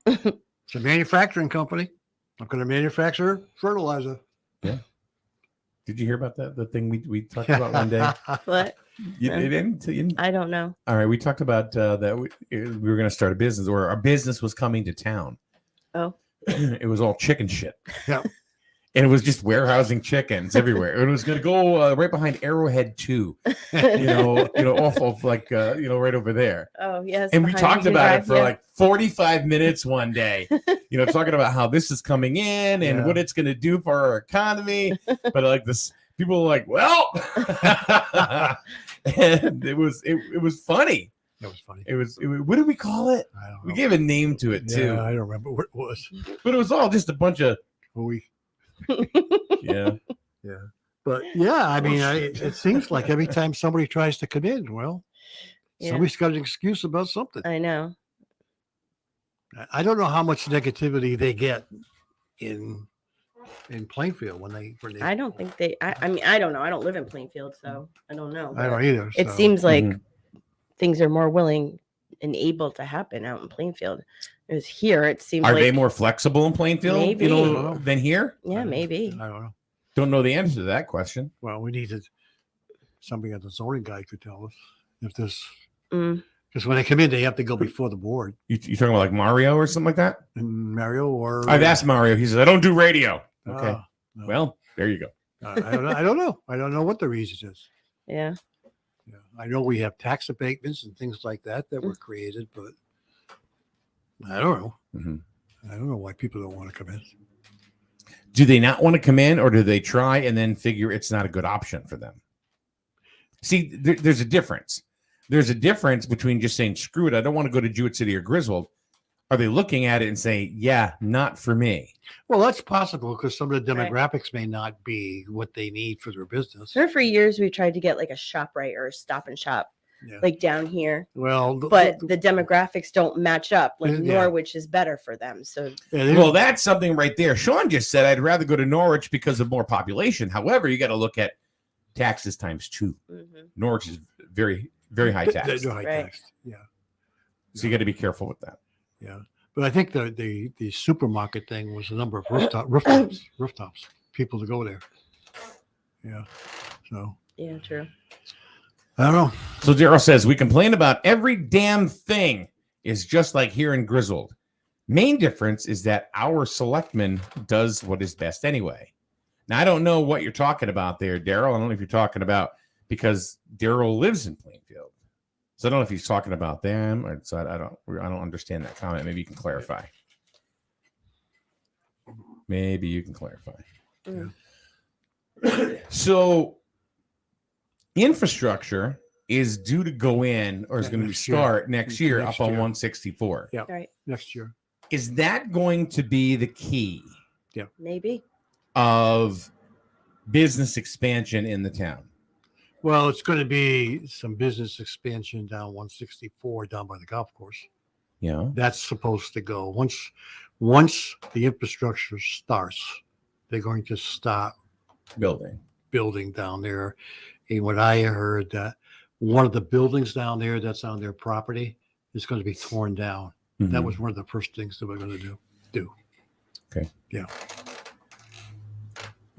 S9: It's a manufacturing company. I'm going to manufacture fertilizer.
S8: Did you hear about that? The thing we talked about one day.
S10: What?
S8: You didn't?
S10: I don't know.
S8: All right, we talked about that we were going to start a business, or our business was coming to town.
S10: Oh.
S8: It was all chicken shit.
S9: Yeah.
S8: And it was just warehousing chickens everywhere. And it was going to go right behind Arrowhead 2, off of like, right over there.
S10: Oh, yes.
S8: And we
S10: behind
S8: talked
S10: Union
S8: about it
S10: Drive,
S8: for
S10: yeah.
S8: like 45 minutes one day, talking about how this is coming in and what it's going to do for our economy. But like this, people were like, well, and it was funny.
S9: That was funny.
S8: It was what did we call it?
S9: I don't know.
S8: We gave a name to it too.
S9: Yeah, I don't remember what it was.
S8: But it was all just a bunch of, yeah.
S9: Yeah. But yeah, I mean, it seems like every time somebody tries to come in,
S10: Yeah.
S9: somebody's got an excuse about something.
S10: I know.
S9: I don't know how much negativity they get in Plainfield when they.
S10: I don't think they. I mean, I don't know. I don't live in Plainfield, so I don't know.
S9: I don't
S10: but
S9: either.
S10: It
S9: so.
S10: seems like things are more willing and able to happen out in Plainfield. As here, it seems.
S8: Are
S10: like,
S8: they more flexible in Plainfield,
S10: Maybe.
S8: than here?
S10: Yeah, maybe.
S9: I don't know.
S8: Don't know the answer to that question.
S9: Well, we needed somebody at the zoning guy could tell us if this.
S10: Mm.
S9: Because when they come in, they have to go before the board.
S8: You talking about like Mario or something like that?
S9: And Mario or
S8: I've asked Mario. He says, I don't do radio. Okay.
S9: no.
S8: Well, there you go.
S9: I don't know. I don't know. I don't know what the reason is.
S10: Yeah.
S9: Yeah. I know we have tax abatements and things like that were created, but I don't know. I don't know why people don't want to come in.
S8: Do they not want to come in, or do they try and then figure it's not a good option for them? See, there's a difference. There's a difference between just saying, screw it, I don't want to go to Jewett City or Griswold. Are they looking at it and saying, yeah, not for me?
S9: Well, that's possible because some of the
S10: Right.
S9: demographics may not be what they need for their business.
S10: So for years, we tried to get like a ShopRite or a Stop and Shop,
S9: Yeah.
S10: like down here.
S9: Well,
S10: But the demographics don't match up. Like
S9: Yeah.
S10: Norwich is better for them. So
S8: Well, that's something right there. Sean just said, I'd rather go to Norwich because of more population. However, you got to look at taxes times 2. Norwich is very, very high tax.
S9: They're high
S10: Right.
S9: taxed. Yeah.
S8: So you got to be careful with that.
S9: Yeah. But I think the supermarket thing was the number of rooftops, people to go there. Yeah. So
S10: yeah, true.
S9: I don't know.
S8: So Daryl says, we complain about every damn thing is just like here in Griswold. Main difference is that our selectman does what is best anyway. Now, I don't know what you're talking about there, Daryl. I don't know if you're talking about because Daryl lives in Plainfield. So I don't know if he's talking about them or so I don't understand that comment. Maybe you can clarify. Maybe you can clarify. So infrastructure is due to go in or is going to
S9: next year.
S8: start next year
S9: Next
S8: up on
S9: year.
S8: 164.
S9: Yeah.
S10: Right.
S9: Next year.
S8: Is that going to be the key
S10: Maybe.
S8: of business expansion in the town?
S9: Well, it's going to be some business expansion down 164 down by the golf course.
S8: Yeah.
S9: That's supposed to go once the infrastructure starts. They're going to start building down there. And what I heard that one of the buildings down there that's on their property is going to be torn down. That was one of the first things that we're going to do.
S8: Okay.
S9: Yeah.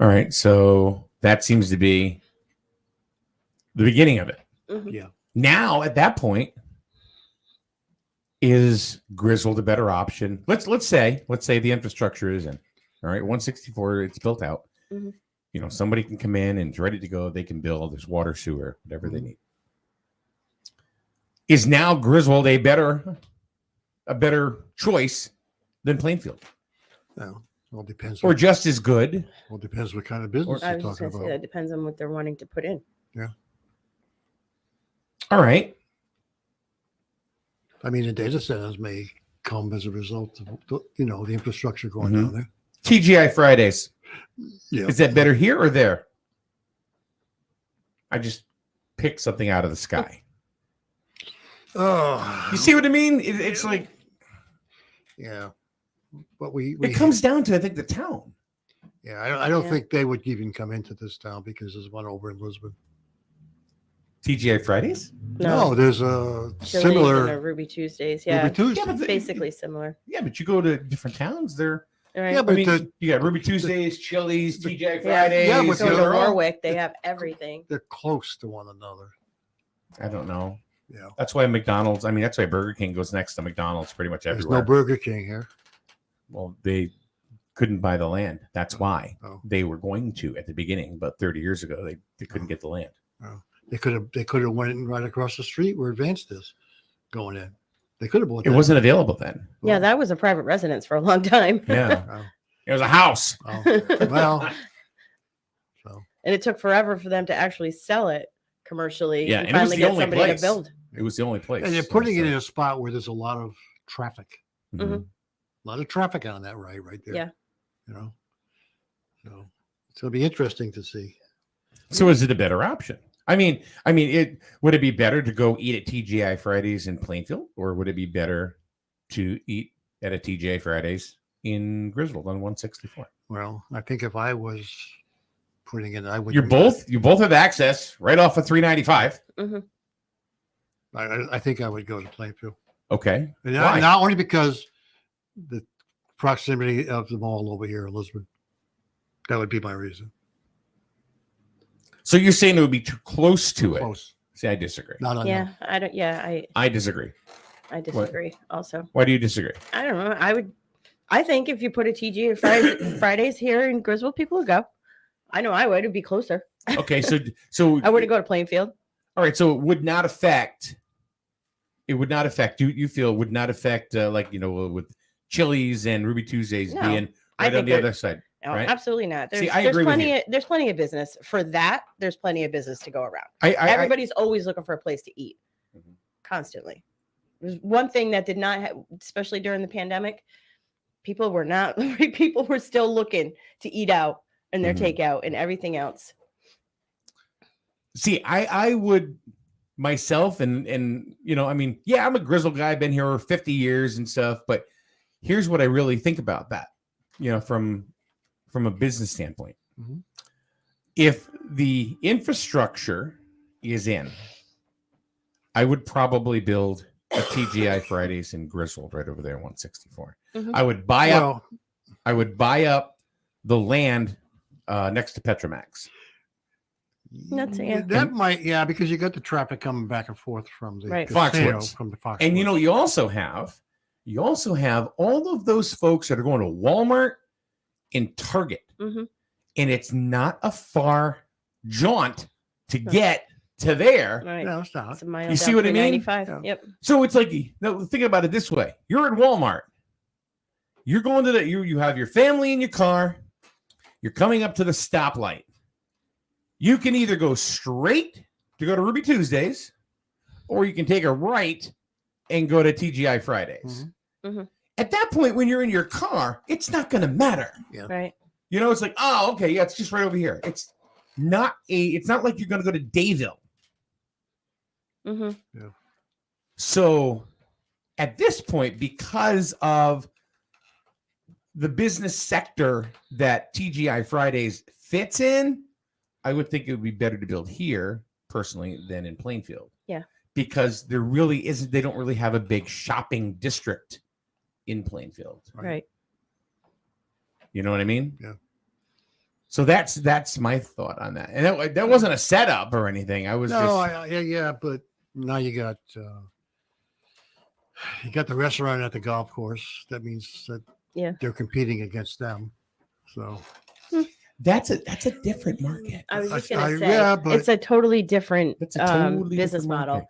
S8: All right. So that seems to be the beginning of it.
S10: Mhm.
S9: Yeah.
S8: Now, at that point, is Griswold a better option? Let's say the infrastructure is in. All right, 164, it's built out.
S10: Mhm.
S8: You know, somebody can come in and it's ready to go. They can build. There's water, sewer, whatever they need. Is now Griswold a better choice than Plainfield,
S9: Well, depends.
S8: or just as good?
S9: Well, depends what kind of business
S10: I
S9: you're
S10: was just
S9: talking
S10: gonna say
S9: about.
S10: that depends on what they're wanting to put in.
S9: Yeah.
S8: All right.
S9: I mean, the data centers may come as a result of the infrastructure going
S8: Mhm.
S9: down there.
S8: TGI Fridays.
S9: Yeah.
S8: Is that better here or there? I just picked something out of the sky.
S9: Oh,
S8: You see what I mean? It's like
S9: yeah. But we
S8: it comes down to, I think, the town.
S9: Yeah, I don't
S10: Yeah.
S9: think they would even come into this town because there's one over in Lisbon.
S8: TGI Fridays?
S9: No, there's a
S10: Chili's
S9: similar
S10: and a Ruby Tuesdays. Yeah,
S9: Ruby Tuesday.
S8: Yeah, but
S10: basically similar.
S8: Yeah, but you go to different towns. They're
S10: All right.
S9: Yeah,
S8: I
S9: but
S8: mean, you got Ruby Tuesdays, Chili's, TGI
S10: Yeah.
S8: Fridays.
S9: Yeah, but
S10: Go to
S9: they're all-
S10: Warwick, they have everything.
S9: they're close to one another.
S8: I don't know.
S9: Yeah.
S8: That's why McDonald's. I mean, that's why Burger King goes next to McDonald's pretty much
S9: There's
S8: everywhere.
S9: no Burger King here.
S8: Well, they couldn't buy the land. That's why
S9: Oh.
S8: they were going to at the beginning, but 30 years ago they couldn't get the land.
S9: They could have went right across the street where Advanced is going in. They could have bought
S8: It
S9: that.
S8: wasn't available then.
S10: Yeah, that was a private residence for a long time.
S8: Yeah,
S9: Oh,
S8: it was a house.
S9: oh. Well, so
S10: And it took forever for them to actually sell it commercially.
S8: Yeah,
S10: and
S8: and it was
S10: finally
S8: the
S10: get
S8: only
S10: somebody
S8: place.
S10: to build.
S8: It was the only place.
S9: and they're putting it in a spot where there's a lot of traffic.
S8: Mhm.
S9: A lot of traffic on that right there.
S10: Yeah.
S9: You know. So it's gonna be interesting to see.
S8: So is it a better option? I mean, would it be better to go eat at TGI Fridays in Plainfield, or would it be better to eat at a TGI Fridays in Griswold on 164?
S9: Well, I think if I was putting in, I would.
S8: You both have access right off of 395.
S9: I think I would go to Plainfield.
S8: Okay.
S9: And
S8: Why?
S9: not only because the proximity of the mall over here in Lisbon. That would be my reason.
S8: So you're saying it would be too close to it?
S9: Close.
S8: See, I disagree.
S9: Not on
S10: Yeah, I don't. Yeah,
S8: I disagree.
S10: I disagree. Also,
S8: Why do you disagree?
S10: I don't know. I think if you put a TG or Fridays here in Griswold, people would go. I know I would. It'd be closer.
S8: Okay, so
S10: I wouldn't go to Plainfield.
S8: All right, so it would not affect. It would not affect. You feel would not affect with Chili's and Ruby Tuesdays
S10: No,
S8: being
S10: I
S8: right on
S10: think
S8: the
S10: they're-
S8: other side.
S10: No,
S8: Right?
S10: absolutely not. There's,
S8: See, I
S10: there's
S8: agree with
S10: plenty
S8: you.
S10: of there's plenty of business for that. There's plenty of business to go around.
S8: I
S10: Everybody's always looking for a place to eat,
S8: Mhm.
S10: constantly. There's one thing that did not, especially during the pandemic, people were not. People were still looking to eat out and their
S8: Mhm.
S10: takeout and everything else.
S8: see. I would myself and I'm a Griswold guy. I've been here over 50 years and stuff. But here's what I really think about that. From a business standpoint,
S9: Mhm.
S8: if the infrastructure is in, I would probably build a TGI Fridays in Griswold right over there, 164.
S10: Mhm.
S8: I would buy up the land next to Petromax.
S10: That's yeah.
S9: That might, because you got the traffic coming back and forth from the
S10: Right.
S9: casino,
S8: Foxwoods.
S9: from the Fox.
S8: And you also have all of those folks that are going to Walmart and Target.
S10: Mm-hmm.
S8: And it's not a far jaunt to get to there.
S10: Right.
S9: No, it's not.
S10: It's a mile
S8: You see
S10: down
S8: what I mean?
S10: 395.
S9: Yeah.
S10: Yep.
S8: So it's like, think about it this way. You're at Walmart. You're going to you have your family in your car. You're coming up to the stoplight. You can either go straight to go to Ruby Tuesdays, or you can take a right and go to TGI Fridays.
S10: Mhm. Mhm.
S8: At that point, when you're in your car, it's not going to matter.
S10: Right.
S8: It's like, oh, okay, yeah, it's just right over here. It's not like you're going to go to Dayville.
S10: Mm-hmm.
S8: So at this point, because of the business sector that TGI Fridays fits in, I would think it would be better to build here personally than in Plainfield.
S10: Yeah.
S8: Because there really isn't, they don't really have a big shopping district in Plainfield.
S10: Right.
S8: You know what I mean?
S9: Yeah.
S8: So that's my thought on that. And that wasn't a setup or anything. I was
S9: but now you got the restaurant at the golf course. That means that they're competing against them. So
S8: that's a different market.
S10: I was just gonna say, it's a totally different business model,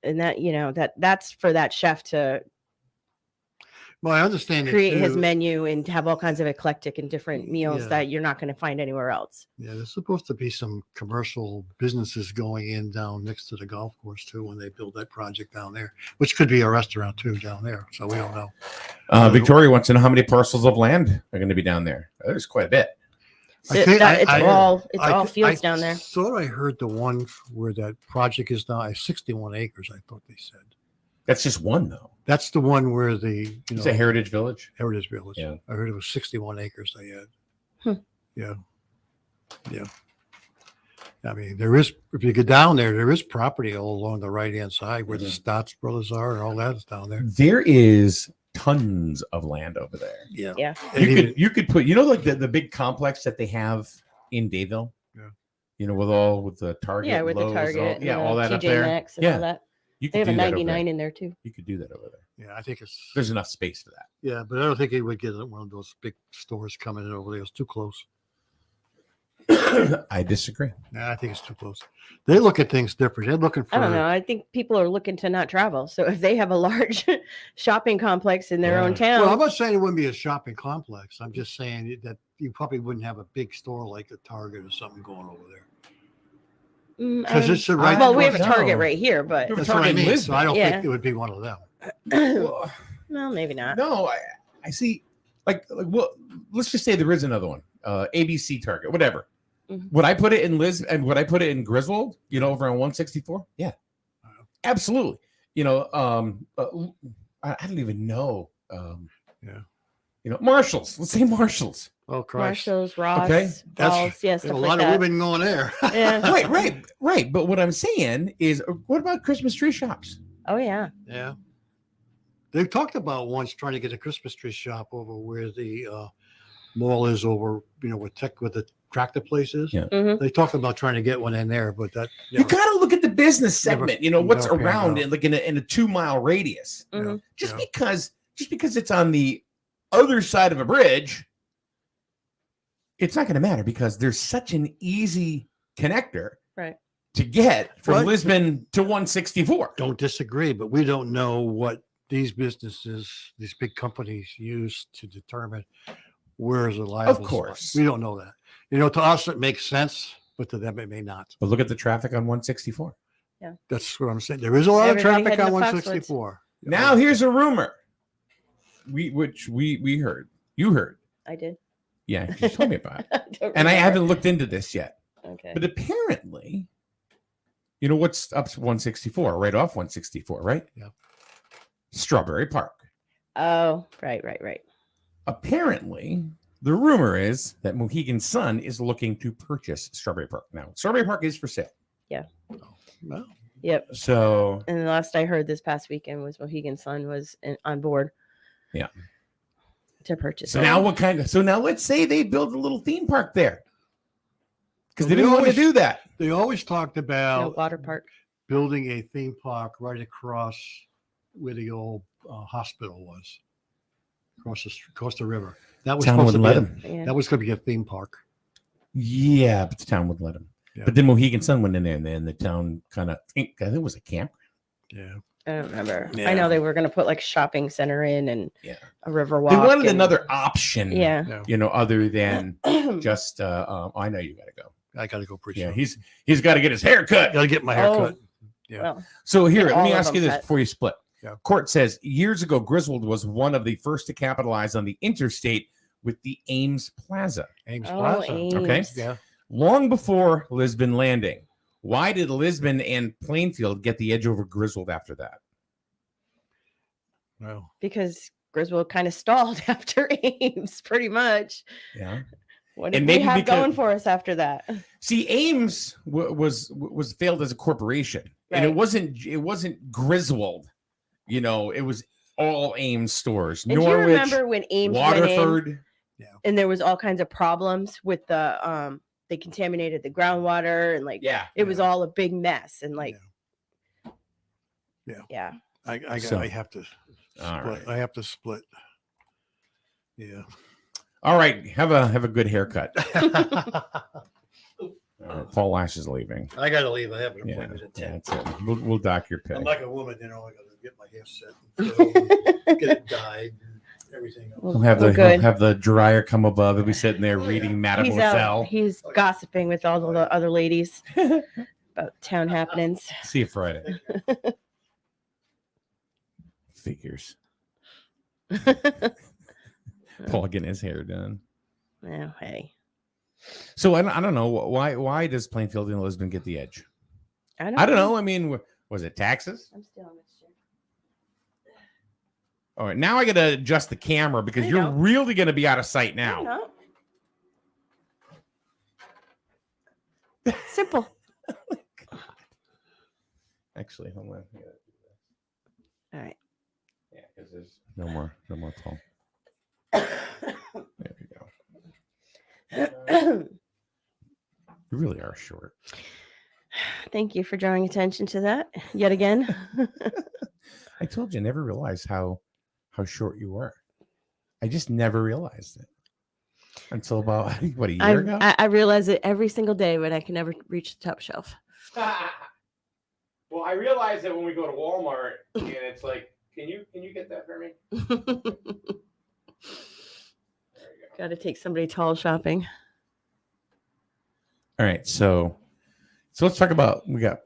S10: and that that's for that chef to.
S9: Well, I understand
S10: create his menu and have all kinds of eclectic and different meals that you're not going to find anywhere else.
S9: Yeah, there's supposed to be some commercial businesses going in down next to the golf course too when they build that project down there, which could be a restaurant too down there. So we don't know.
S8: Victoria wants to know how many parcels of land are going to be down there. There's quite a bit.
S10: It's all fields down there.
S9: I thought I heard the one where that project is now 61 acres. I thought they said.
S8: That's just one though.
S9: That's the one where
S8: it's a Heritage Village.
S9: Heritage Village.
S8: Yeah.
S9: I heard it was 61 acres they had. Yeah. Yeah. I mean, if you go down there is property all along the right-hand side where the Stotts brothers are and all that is down there.
S8: There is tons of land over there.
S9: Yeah.
S10: Yeah.
S8: You could put, like the big complex that they have in Dayville.
S9: Yeah.
S8: With the Target.
S10: Yeah, with the Target.
S8: All that
S10: TJ
S8: up there.
S10: Maxx and all that. They have a 99 in there too.
S8: You could do that over there.
S9: Yeah, I think
S8: there's enough space for that.
S9: Yeah, but I don't think it would get one of those big stores coming in over there. It's too close.
S8: I disagree.
S9: Yeah, I think it's too close. They look at things different. They're looking for.
S10: I don't know. I think people are looking to not travel. So if they have a large shopping complex in their own town.
S9: Well, I'm not saying it wouldn't be a shopping complex. I'm just saying that you probably wouldn't have a big store like a Target or something going over there. Because it's the right.
S10: Well, we have a Target right here, but
S9: that's what I mean. So I don't think it would be one of them.
S10: No, maybe not.
S8: No, I see. Like, well, let's just say there is another one. ABC Target, whatever.
S10: Mm-hmm.
S8: Would I put it in Liz and would I put it in Griswold? Over on 164? Yeah, absolutely. I don't even know. Marshalls. Let's say Marshalls.
S9: Oh, Christ.
S10: Marshalls, Ross,
S8: okay.
S10: That's
S9: a lot of women going there.
S10: Yeah.
S8: right. But what I'm saying is, what about Christmas tree shops?
S10: Oh yeah.
S9: Yeah. They've talked about once trying to get a Christmas tree shop over where the mall is over, with the tractor place is.
S8: Yeah.
S10: Mm-hmm.
S9: They talked about trying to get one in there, but that
S8: you got to look at the business segment. What's
S9: never
S8: around in a 2-mile radius.
S10: Mm-hmm.
S8: Just because it's on the other side of a bridge, it's not going to matter because there's such an easy connector to get from Lisbon to 164.
S9: Don't disagree, but we don't know what these businesses, these big companies use to determine where is a liable.
S8: Of course.
S9: Spot. We don't know that. To us, it makes sense, but to them, it may not.
S8: But look at the traffic on 164.
S10: Yeah.
S9: That's what I'm saying. There is a lot of traffic on 164.
S8: Now, here's a rumor. Which we heard. You heard.
S10: I did.
S8: Yeah, you told me about it. And I haven't looked into this yet.
S10: Okay.
S8: But apparently, what's up to 164, right off 164, right?
S9: Yeah.
S8: Strawberry Park.
S10: Oh, right.
S8: Apparently, the rumor is that Mohegan Sun is looking to purchase Strawberry Park. Now, Strawberry Park is for sale.
S10: Yeah.
S9: Well.
S10: Yep.
S8: So.
S10: And the last I heard this past weekend was Mohegan Sun was on board.
S8: Yeah.
S10: To purchase.
S8: So now let's say they build a little theme park there. Because they didn't want to do that.
S9: They always talked about
S10: water park.
S9: Building a theme park right across where the old hospital was. Across the river. That was supposed to be that was going to be a theme park.
S8: Yeah, but the town wouldn't let them. Yeah. But then Mohegan Sun went in there, and then the town kind of, I think it was a campground.
S9: Yeah.
S10: I don't remember. Yeah. I know they were going to put like a shopping center in and a river walk.
S8: They wanted another option.
S10: Yeah.
S8: Other than just, I know you got to go.
S9: I got to go pretty
S8: soon.
S9: Yeah,
S8: he's got to get his hair cut.
S9: Got to get my hair cut.
S10: Yeah. Well,
S8: so here, let me ask you this before you split.
S9: Yeah.
S8: Court says years ago, Griswold was one of the first to capitalize on the interstate with the Ames Plaza.
S9: Plaza.
S10: Ames.
S8: Okay.
S9: Yeah.
S8: long before Lisbon Landing. Why did Lisbon and Plainfield get the edge over Griswold after that?
S9: Well,
S10: Because Griswold kind of stalled after Ames, pretty much.
S8: Yeah.
S10: What did
S8: And
S10: we
S8: maybe
S10: have
S8: because-
S10: going for us after that?
S8: See, Ames was failed as a corporation, and it wasn't Griswold. You know, it was all Ames stores.
S10: And do you
S8: Norwich,
S10: remember when Ames went in
S8: Waterford.
S10: and there was all kinds of problems with the they contaminated the groundwater and it was all a big mess and yeah.
S9: I have to
S8: All
S9: split. I have to split. Yeah.
S8: All right, have a good haircut. Paul Lash is leaving.
S9: I got to leave. I have an
S8: Yeah,
S9: appointment at 10.
S8: that's it. We'll dock your pay.
S9: I'm like a woman, I got to get my hair set, and get it dyed, and everything else.
S8: We'll have the dryer come above. He'll be sitting there reading Madame
S10: He's out.
S8: Lasselle.
S10: He's gossiping with all the other ladies about town happenings.
S8: See you Friday. Figures. Paul getting his hair done.
S10: Oh, hey.
S8: So I don't know why does Plainfield and Lisbon get the edge?
S10: I
S8: don't know. I mean, was it taxes?
S10: I'm still on this chair.
S8: All right, now I got to adjust the camera because you're really going to be out of sight now.
S10: Simple.
S8: Actually, hold on.
S10: All right.
S8: Yeah, because there's no more Paul. There we go. You really are short.
S10: Thank you for drawing attention to that yet again.
S8: I told you, I never realized how short you were. I just never realized it until about a year ago.
S10: I realize it every single day when I can never reach the top shelf.
S8: Well, I realize that when we go to Walmart and it's like, can you get that for me?
S10: Got to take somebody tall shopping.
S8: All right, so let's talk about we got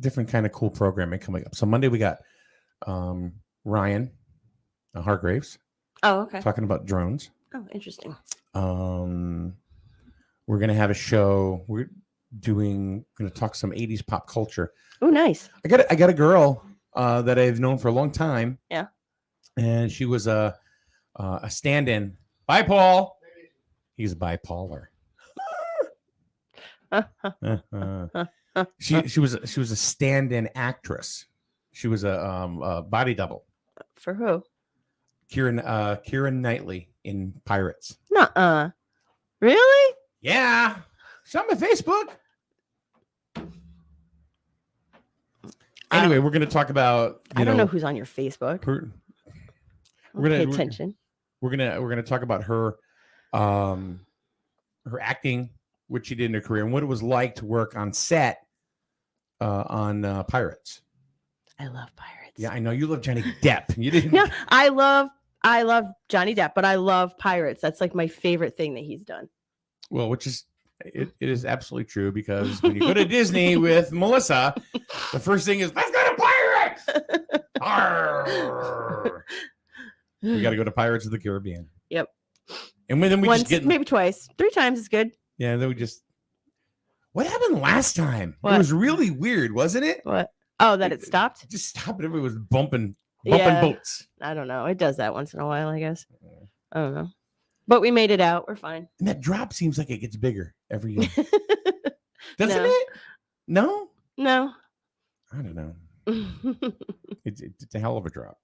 S8: different kind of cool programming coming up. So Monday we got Ryan Hargraves.
S10: Oh, okay.
S8: Talking about drones.
S10: Oh, interesting.
S8: We're gonna have a show. We're gonna talk some 80s pop culture.
S10: Oh, nice.
S8: I got a girl that I've known for a long time.
S10: Yeah.
S8: And she was a stand-in. Bye, Paul. He's bipolar. She was a stand-in actress. She was a body double.
S10: For who?
S8: Keira Knightley in Pirates.
S10: Nuh-uh. Really?
S8: Yeah. She's on my Facebook. Anyway, we're going to talk about.
S10: I don't know who's on your Facebook.
S8: We're
S10: Pay attention.
S8: We're gonna talk about her, her acting, what she did in her career, and what it was like to work on set on Pirates.
S10: I love Pirates.
S8: Yeah, I know you love Johnny Depp. You didn't.
S10: No, I love Johnny Depp, but I love Pirates. That's like my favorite thing that he's done.
S8: Well, which is it is absolutely true because when you go to Disney with Melissa, the first thing is let's go to Pirates. Arr! We got to go to Pirates of the Caribbean.
S10: Yep.
S8: And then we
S10: once,
S8: just get
S10: maybe twice, 3 times is good.
S8: Yeah. Then we just. What happened last time?
S10: What?
S8: It was really weird, wasn't it?
S10: What? Oh, that it stopped?
S8: It just stopped. Everybody was bumping
S10: Yeah.
S8: boats.
S10: I don't know. It does that once in a while, I guess. I don't know. But we made it out. We're fine.
S8: And that drop seems like it gets bigger every year. Doesn't
S10: No.
S8: it? No?
S10: No.
S8: I don't know. It's a hell of a drop.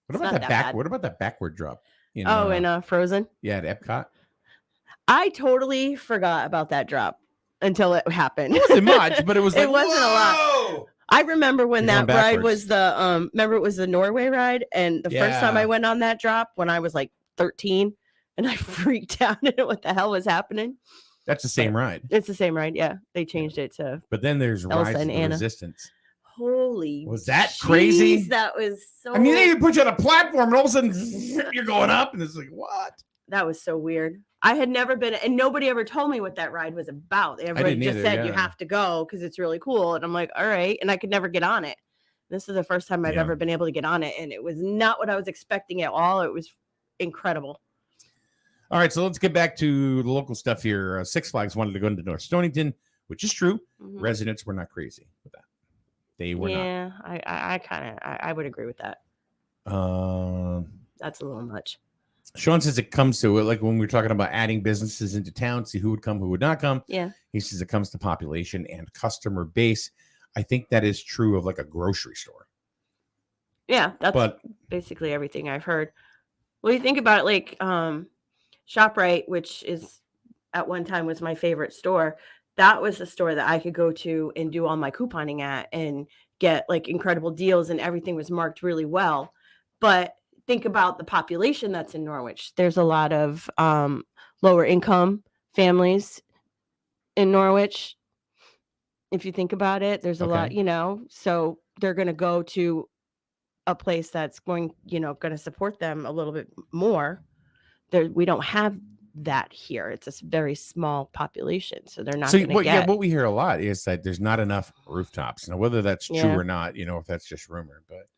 S8: What
S10: It's
S8: about
S10: not
S8: that
S10: that bad.
S8: What about that backward drop? In
S10: Frozen.
S8: Yeah, at Epcot.
S10: I totally forgot about that drop until it happened.
S8: It wasn't much, but it was like,
S10: It wasn't a lot.
S8: whoa!
S10: I remember when
S8: You're
S10: that
S8: going
S10: ride
S8: backwards.
S10: was the remember it was the Norway ride, and the first time
S8: Yeah.
S10: I went on that drop when I was like 13, and I freaked out at what the hell was happening.
S8: That's the same ride.
S10: It's the same ride, yeah. They changed it to
S8: But then there's
S10: Elsa
S8: Rise of
S10: and
S8: the
S10: Anna.
S8: Resistance.
S10: holy.
S8: Was that crazy?
S10: jeez, That was so.
S8: I mean, they even put you on a platform, and all of a sudden you're going up, and it's like, what?
S10: That was so weird. I had never been, and nobody ever told me what that ride was about. Everybody
S8: didn't
S10: just
S8: either,
S10: said you
S8: yeah.
S10: have to go because it's really cool. And I'm like, all right. And I could never get on it. This is the first time I've
S8: Yeah.
S10: ever been able to get on it. And it was not what I was expecting at all. It was incredible.
S8: All right, so let's get back to the local stuff here. Six Flags wanted to go into North Stonington, which is true.
S10: Mhm.
S8: Residents were not crazy with that. They were not.
S10: Yeah, I would agree with that. That's a little much.
S8: Sean says it comes to it, like when we were talking about adding businesses into town, see who would come, who would not come.
S10: Yeah.
S8: He says it comes to population and customer base. I think that is true of like a grocery store.
S10: Yeah, that's basically everything I've heard. Well, you think about it, like ShopRite, which is at one time was my favorite store. That was the store that I could go to and do all my couponing at and get like incredible deals, and everything was marked really well. But think about the population that's in Norwich. There's a lot of lower income families in Norwich. If you think about it, there's a lot, so they're going to go to a place that's going to support them a little bit more. We don't have that here. It's a very small population, so they're not going to get.
S8: What we hear a lot is that there's not enough rooftops. Now, whether that's true or not, if that's just rumor, but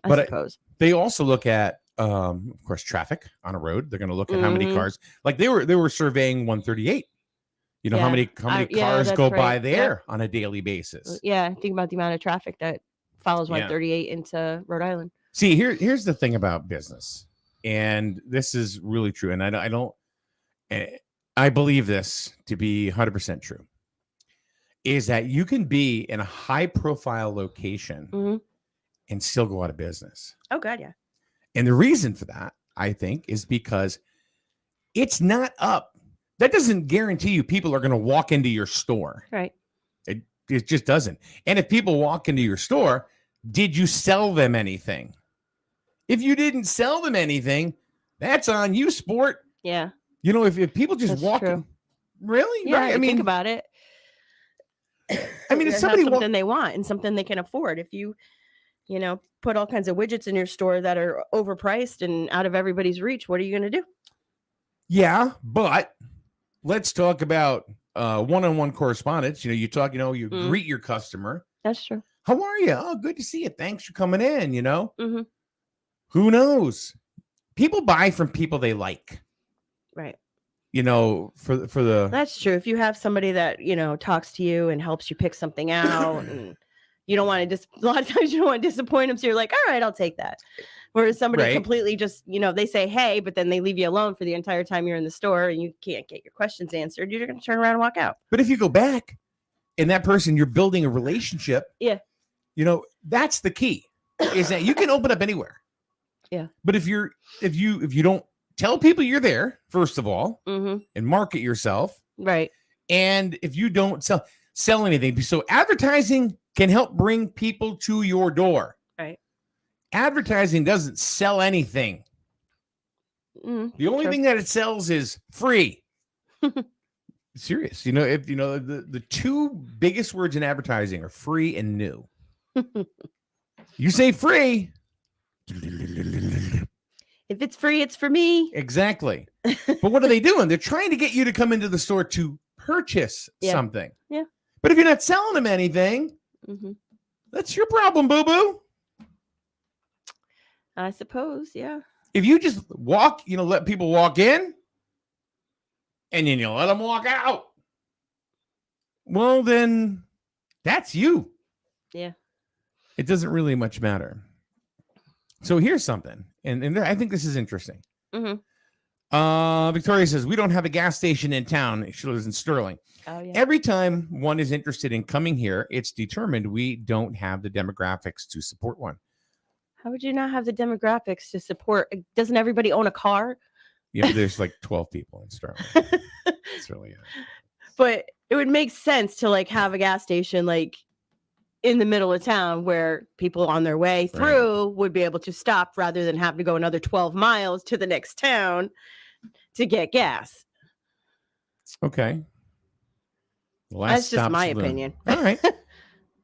S10: I suppose
S8: they also look at, of course, traffic on a road. They're going to look at how many cars. Like they were surveying 138. How many cars go by there on a daily basis?
S10: Yeah, think about the amount of traffic that follows 138 into Rhode Island.
S8: See, here's the thing about business, and this is really true, and I believe this to be 100% true, is that you can be in a high-profile location and still go out of business.
S10: Oh, God, yeah.
S8: And the reason for that, I think, is because it's not up. That doesn't guarantee you people are going to walk into your store.
S10: Right.
S8: It just doesn't. And if people walk into your store, did you sell them anything? If you didn't sell them anything, that's on you, sport.
S10: Yeah.
S8: If people just walk in, really?
S10: Yeah,
S8: right? I mean,
S10: think about it.
S8: I mean, if somebody
S10: something they want and something they can afford. If you put all kinds of widgets in your store that are overpriced and out of everybody's reach, what are you going to do?
S8: Yeah, but let's talk about one-on-one correspondence. You talk, you greet your customer.
S10: That's true.
S8: How are you? Oh, good to see you. Thanks for coming in, Who knows? People buy from people they like.
S10: Right.
S8: For the
S10: That's true. If you have somebody that, talks to you and helps you pick something out and you don't want to a lot of times you don't want to disappoint them. So you're like, all right, I'll take that. Whereas somebody completely just, they say, hey, but then they leave you alone for the entire time you're in the store and you can't get your questions answered. You're going to turn around and walk out.
S8: But if you go back and that person, you're building a relationship.
S10: Yeah.
S8: That's the key, is that you can open up anywhere.
S10: Yeah.
S8: But if you don't tell people you're there, first of all, and market yourself.
S10: Right.
S8: And if you don't sell anything, so advertising can help bring people to your door.
S10: Right.
S8: Advertising doesn't sell anything. The only thing that it sells is free. Serious. If the two biggest words in advertising are free and new. You say free.
S10: If it's free, it's for me.
S8: Exactly. But what are they doing? They're trying to get you to come into the store to purchase something.
S10: Yeah.
S8: But if you're not selling them anything, that's your problem, boo-boo.
S10: I suppose, yeah.
S8: If you just walk, let people walk in, and then you let them walk out, well, then that's you.
S10: Yeah.
S8: It doesn't really much matter. So here's something, and I think this is interesting. Victoria says, we don't have a gas station in town. She lives in Sterling.
S10: Oh, yeah.
S8: Every time one is interested in coming here, it's determined we don't have the demographics to support one.
S10: How would you not have the demographics to support? Doesn't everybody own a car?
S8: Yeah, there's like 12 people in Sterling. It's really good.
S10: But it would make sense to have a gas station in the middle of town where people on their way through would be able to stop rather than have to go another 12 miles to the next town to get gas.
S8: Okay.
S10: That's just my opinion.
S8: All right.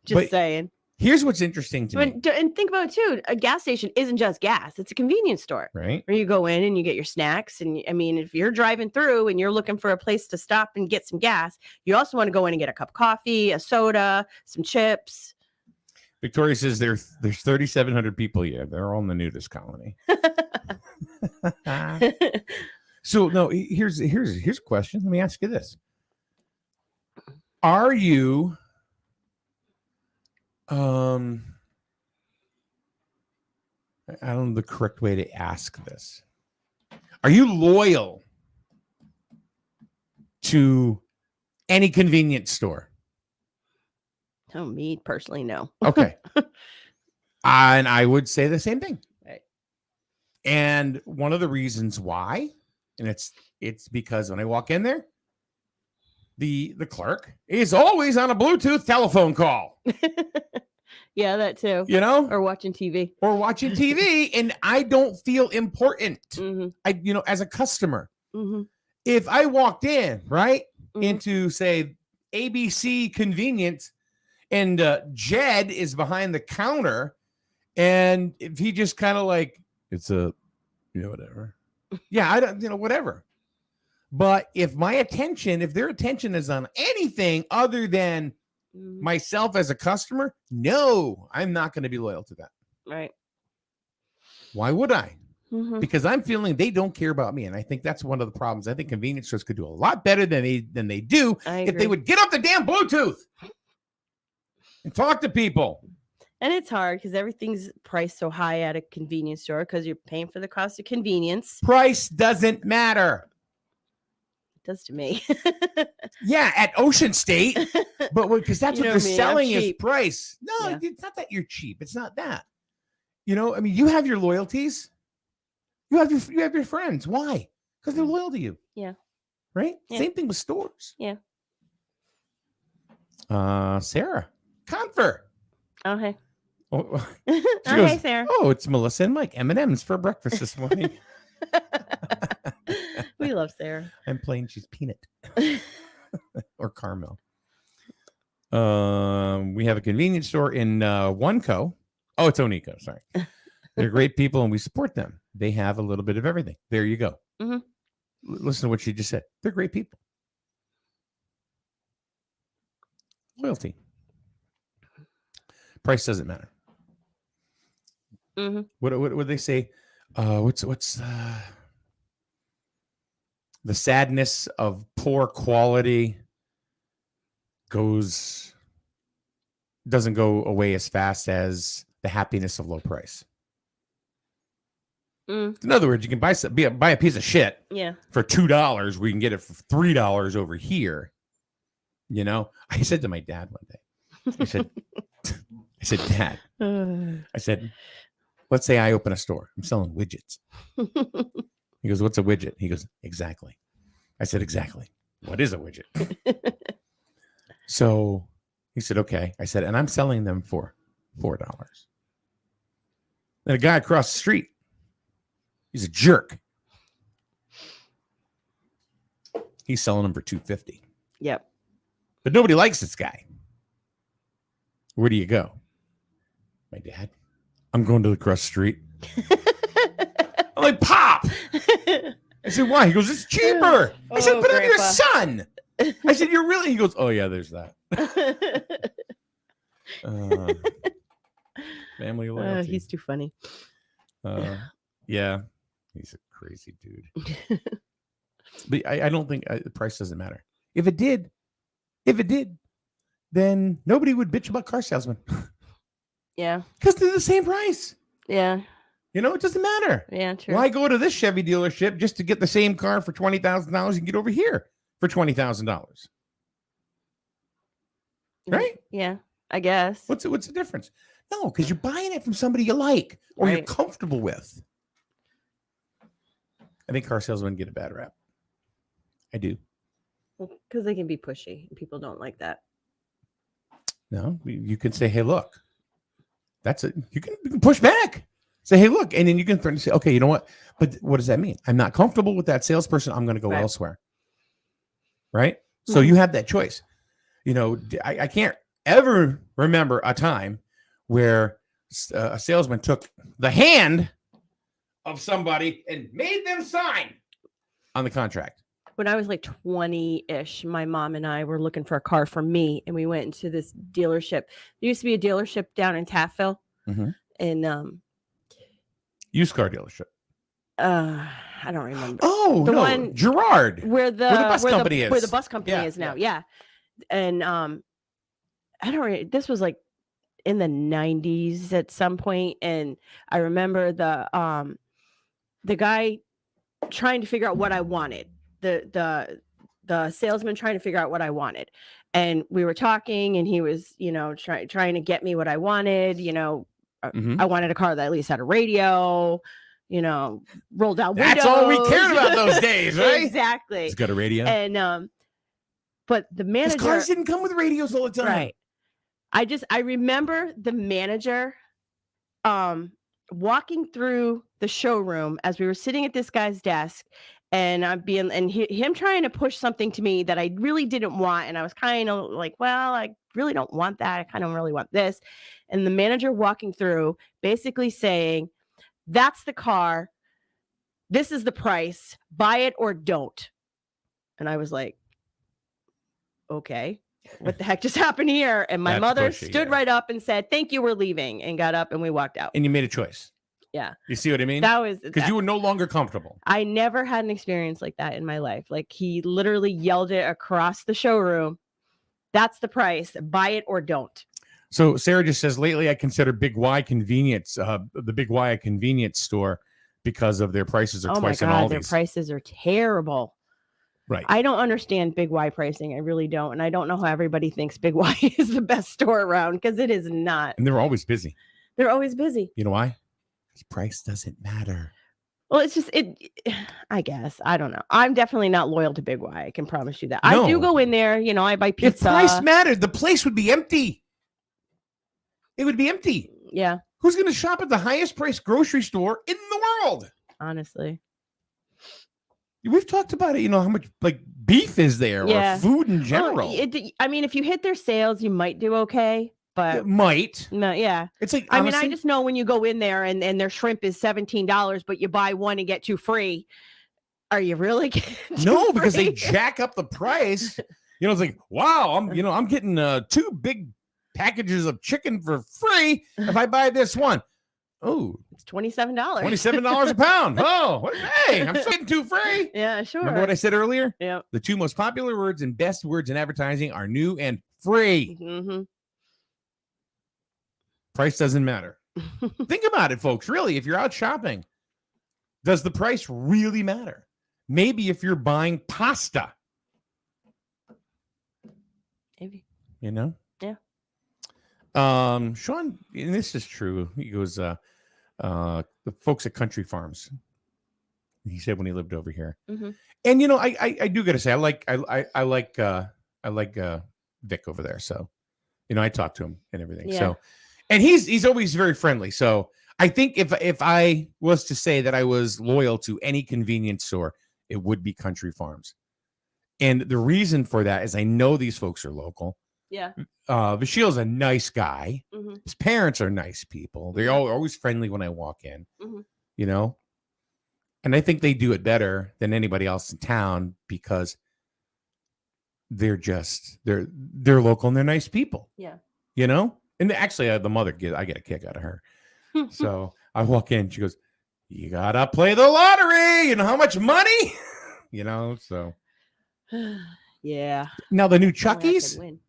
S10: Just saying.
S8: Here's what's interesting to me.
S10: And think about it too. A gas station isn't just gas. It's a convenience store.
S8: Right.
S10: Where you go in and you get your snacks. And I mean, if you're driving through and you're looking for a place to stop and get some gas, you also want to go in and get a cup of coffee, a soda, some chips.
S8: Victoria says there's 3,700 people here. They're all in the nudist colony. So no, here's a question. Let me ask you this: Are you, I don't know the correct way to ask this. Are you loyal to any convenience store?
S10: Oh, me personally, no.
S8: Okay. And I would say the same thing.
S10: Right.
S8: And one of the reasons why, and it's because when I walk in there, the clerk is always on a Bluetooth telephone call.
S10: Yeah, that too.
S8: You know?
S10: Or watching TV.
S8: And I don't feel important.
S10: Mm-hmm.
S8: As a customer.
S10: Mm-hmm.
S8: If I walked in, right,
S10: Mhm.
S8: into say ABC Convenience, and Jed is behind the counter, and if he just kind of like, it's a, whatever. Yeah, I don't, whatever. But if their attention is on anything other than myself as a customer, no, I'm not going to be loyal to that.
S10: Right.
S8: Why would I?
S10: Mm-hmm.
S8: Because I'm feeling they don't care about me. And I think that's one of the problems. I think convenience stores could do a lot better than they do if they would get up the damn Bluetooth and talk to people.
S10: And it's hard because everything's priced so high at a convenience store because you're paying for the cost of convenience.
S8: Price doesn't matter.
S10: It does to me.
S8: Yeah, at Ocean State. But because that's what they're selling is price. No,
S10: Yeah.
S8: It's not that you're cheap. It's not that. You have your loyalties. You have your friends. Why? Because they're loyal to you.
S10: Yeah.
S8: Right?
S10: Yeah.
S8: Same thing with stores.
S10: Yeah.
S8: Sarah. Confer.
S10: Oh, hey.
S8: Oh,
S10: Hey, Sarah.
S8: Oh, it's Melissa and Mike. M&M's for breakfast this morning.
S10: We love Sarah.
S8: I'm plain cheese peanut or caramel. We have a convenience store in Oneco. Oh, it's Onico. Sorry. They're great people and we support them. They have a little bit of everything. There you go.
S10: Mm-hmm.
S8: Listen to what she just said. They're great people. Loyalty. Price doesn't matter.
S10: Mm-hmm.
S8: What would they say? What's the sadness of poor quality doesn't go away as fast as the happiness of low price. In other words, you can buy a piece of shit for $2. We can get it for $3 over here. I said to my dad one day, I said, Dad, I said, let's say I open a store. I'm selling widgets. He goes, what's a widget? He goes, exactly. I said, exactly. What is a widget? So he said, okay. I said, and I'm selling them for $4. Then a guy across the street, he's a jerk. He's selling them for $2.50.
S10: Yep.
S8: But nobody likes this guy. Where do you go? My dad. I'm going to the cross street. I'm like, Pop. I said, why? He goes, it's cheaper. I said, but I'm your son. I said, you're really? He goes, oh yeah, there's that. Family loyalty.
S10: He's too funny.
S8: Yeah, he's a crazy dude. But I don't think the price doesn't matter. If it did, then nobody would bitch about car salesmen.
S10: Yeah.
S8: Because they're the same price.
S10: Yeah.
S8: It doesn't matter.
S10: Yeah, true.
S8: Why go to this Chevy dealership just to get the same car for $20,000 and get over here for $20,000? Right?
S10: Yeah, I guess.
S8: What's the difference? No, because you're buying it from somebody you like or you're comfortable with. I think car salesmen get a bad rap. I do.
S10: Because they can be pushy. People don't like that.
S8: No, you can say, hey, look, that's it. You can push back. Say, hey, look. And then you can threaten to say, okay, you know what? But what does that mean? I'm not comfortable with that salesperson. I'm going to go elsewhere. Right? So you have that choice. I can't ever remember a time where a salesman took the hand of somebody and made them sign on the contract.
S10: When I was like 20-ish, my mom and I were looking for a car for me, and we went into this dealership. There used to be a dealership down in Taffville, and
S8: used car dealership.
S10: I don't remember.
S8: Oh,
S10: The
S8: no,
S10: one
S8: Gerard.
S10: where the
S8: bus company
S10: where the
S8: is.
S10: bus company
S8: Yeah,
S10: is now. Yeah. And I don't this was like in the 90s at some point, and I remember the guy trying to figure out what I wanted. The salesman trying to figure out what I wanted. And we were talking, and he was, trying to get me what I wanted.
S8: Mhm.
S10: I wanted a car that at least had a radio, rolled down windows.
S8: That's all we cared about those days, right?
S10: Exactly.
S8: It's got a radio.
S10: And but the
S8: Because
S10: manager,
S8: cars didn't come with radios all the time.
S10: right? I remember the manager walking through the showroom as we were sitting at this guy's desk, and him trying to push something to me that I really didn't want, and I was kind of like, well, I really don't want that. I kind of really want this. And the manager walking through basically saying, that's the car. This is the price. Buy it or don't. And I was like, okay, what the heck just happened here? And my
S8: That's
S10: mother
S8: pushy,
S10: stood
S8: yeah.
S10: right up and said, thank you, we're leaving, and got up and we walked out.
S8: And you made a choice.
S10: Yeah.
S8: You see what I mean?
S10: That was
S8: Because you were no longer comfortable.
S10: I never had an experience like that in my life. Like, he literally yelled it across the showroom. That's the price. Buy it or don't.
S8: So Sarah just says, lately I consider Big Y convenience, the Big Y a convenience store because of their prices are
S10: Oh my
S8: twice in
S10: God,
S8: Aldi's.
S10: their prices are terrible.
S8: Right.
S10: I don't understand Big Y pricing. I really don't. And I don't know how everybody thinks Big Y is the best store around, because it is not.
S8: And they're always busy.
S10: They're always busy.
S8: You know why? Because price doesn't matter.
S10: Well, it's just I guess. I don't know. I'm definitely not loyal to Big Y. I can promise you that.
S8: No.
S10: I do go in there, I buy pizza.
S8: If price mattered, the place would be empty. It would be empty.
S10: Yeah,
S8: Who's going to shop at the highest priced grocery store in the world?
S10: honestly.
S8: We've talked about it, how much like beef is there
S10: Yeah.
S8: or food in
S10: Well,
S8: general.
S10: I mean, if you hit their sales, you might do okay. But
S8: It might.
S10: no, yeah.
S8: It's like,
S10: I mean,
S8: honestly,
S10: I just know when you go in there and their shrimp is $17, but you buy one and get two free. Are you really getting
S8: no,
S10: two
S8: because they
S10: free?
S8: jack up the price. It's like, wow, I'm getting 2 big packages of chicken for free if I buy this one. Oh,
S10: It's $27.
S8: $27 a pound. Oh, hey, I'm still getting 2 free.
S10: Yeah, sure.
S8: Remember what I said earlier?
S10: Yeah.
S8: The 2 most popular words and best words in advertising are new and free.
S10: Mm-hmm.
S8: Price doesn't matter. Think about it, folks. Really, if you're out shopping, does the price really matter? Maybe if you're buying pasta,
S10: Maybe.
S8: Yeah. Sean, and this is true. He goes, the folks at Country Farms. He said when he lived over here,
S10: Mm-hmm.
S8: and I do gotta say, I like Vic over there. So, I talk to him and everything.
S10: Yeah.
S8: So, and he's always very friendly. So I think if I was to say that I was loyal to any convenience store, it would be Country Farms. And the reason for that is I know these folks are local.
S10: Yeah.
S8: Vashil's a nice guy.
S10: Mm-hmm.
S8: His parents are nice people. They're always friendly when I walk in,
S10: Mm-hmm.
S8: And I think they do it better than anybody else in town because they're local and they're nice people.
S10: Yeah.
S8: And actually, the mother I get a kick out of her. So I walk in, she goes, "You gotta play the lottery. You know how much money?" So
S10: Yeah.
S8: now the new
S10: Only I
S8: Chuckies.
S10: could win.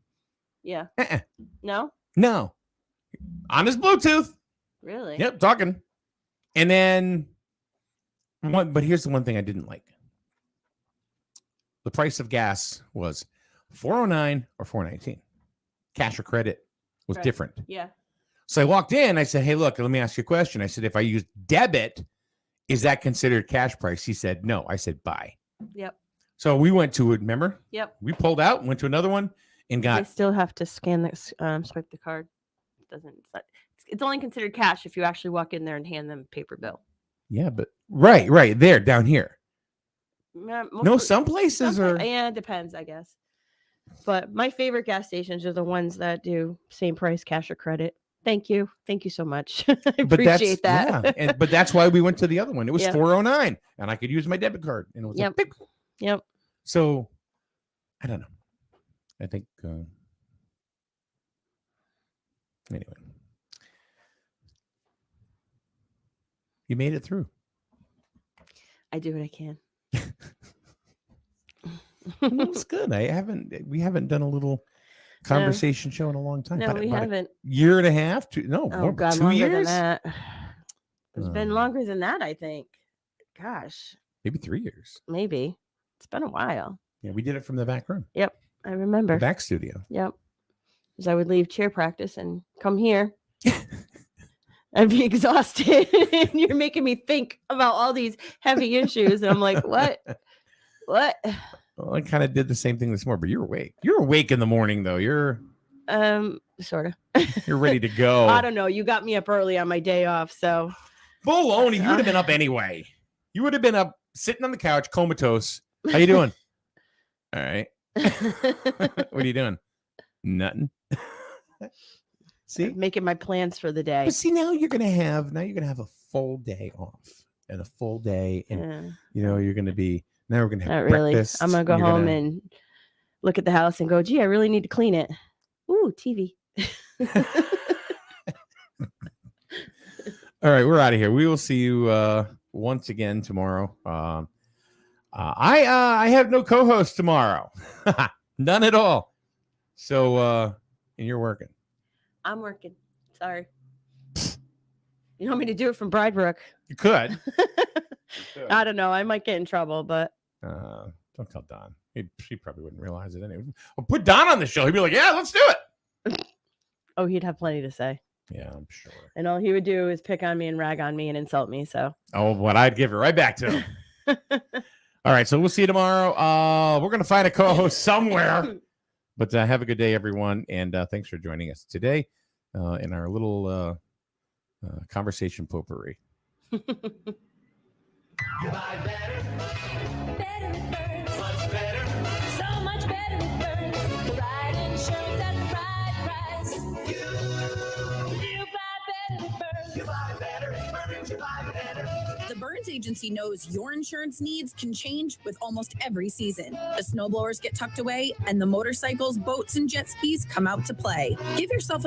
S10: Yeah.
S8: Uh-uh.
S10: No?
S8: On his Bluetooth.
S10: Really?
S8: Yep, talking. And then but here's the one thing I didn't like. The price of gas was $4.09 or $4.19. Cash or credit was
S10: Right.
S8: different.
S10: Yeah.
S8: So I walked in, I said, "Hey, look, let me ask you a question." I said, "If I use debit, is that considered cash price?" He said, "No." I said, "Buy."
S10: Yep.
S8: So we went to it, remember?
S10: Yep.
S8: We pulled out, went to another one, and
S10: They
S8: got
S10: still have to swipe the card. It's only considered cash if you actually walk in there and hand them a paper bill.
S8: yeah, but right there, down here.
S10: Yeah,
S8: No, some places are.
S10: Yeah, it depends, I guess. But my favorite gas stations are the ones that do same price, cash or credit. Thank you so much. I
S8: But
S10: appreciate that.
S8: Yeah, but that's why we went to the other one. It was
S10: Yeah.
S8: $4.09, and I could use my debit card. And it was
S10: Yep.
S8: like, "Beep."
S10: Yep.
S8: So I don't know. I think anyway, you made it through.
S10: I do what I can.
S8: Well, it's good. We haven't done a little conversation show in a long time.
S10: No, we haven't.
S8: Year and a half? More,
S10: God,
S8: 2
S10: longer
S8: years?
S10: than that. It's been longer than that, I think. Gosh.
S8: Maybe 3 years.
S10: Maybe. It's been a while.
S8: Yeah, we did it from the back room.
S10: Yep, I remember.
S8: The back studio.
S10: Yep. Because I would leave cheer practice and come here. I'd be exhausted. And you're making me think about all these heavy issues. And I'm like, what? What?
S8: Well, I kind of did the same thing this morning, but you're awake. You're awake in the morning, though. You're
S10: sort of.
S8: You're ready to go.
S10: I don't know. You got me up early on my day off, so.
S8: Baloney. You would have been up anyway. You would have been up sitting on the couch, comatose. How you doing? All right. What are you doing? Nothing. See,
S10: making my plans for the day.
S8: But see, now you're gonna have a full day off and a full day, and you're gonna be we're gonna have
S10: not really.
S8: breakfast.
S10: I'm gonna go home and look at the house and go, gee, I really need to clean it. Ooh, TV.
S8: All right, we're out of here. We will see you once again tomorrow. I have no co-host tomorrow. None at all. So and you're working.
S10: I'm working. Sorry. You want me to do it from Bridebrook?
S8: You could.
S10: I don't know. I might get in trouble, but
S8: don't tell Don. She probably wouldn't realize it anyway. Well, put Don on the show. He'd be like, yeah, let's do it.
S10: Oh, he'd have plenty to say.
S8: Yeah, I'm sure.
S10: And all he would do is pick on me and rag on me and insult me. So.
S8: Oh, what I'd give it right back to him. All right, so we'll see you tomorrow. We're gonna find a co-host somewhere. But have a good day, everyone, and thanks for joining us today in our little conversation potpourri.
S5: You buy better. Better it burns. Much better. So much better it burns. The right insurance at the right price. You buy better it burns. You buy better it burns. You buy better.
S11: The Burns Agency knows your insurance needs can change with almost every season. The snowblowers get tucked away, and the motorcycles, boats, and jet skis come out to play. Give yourself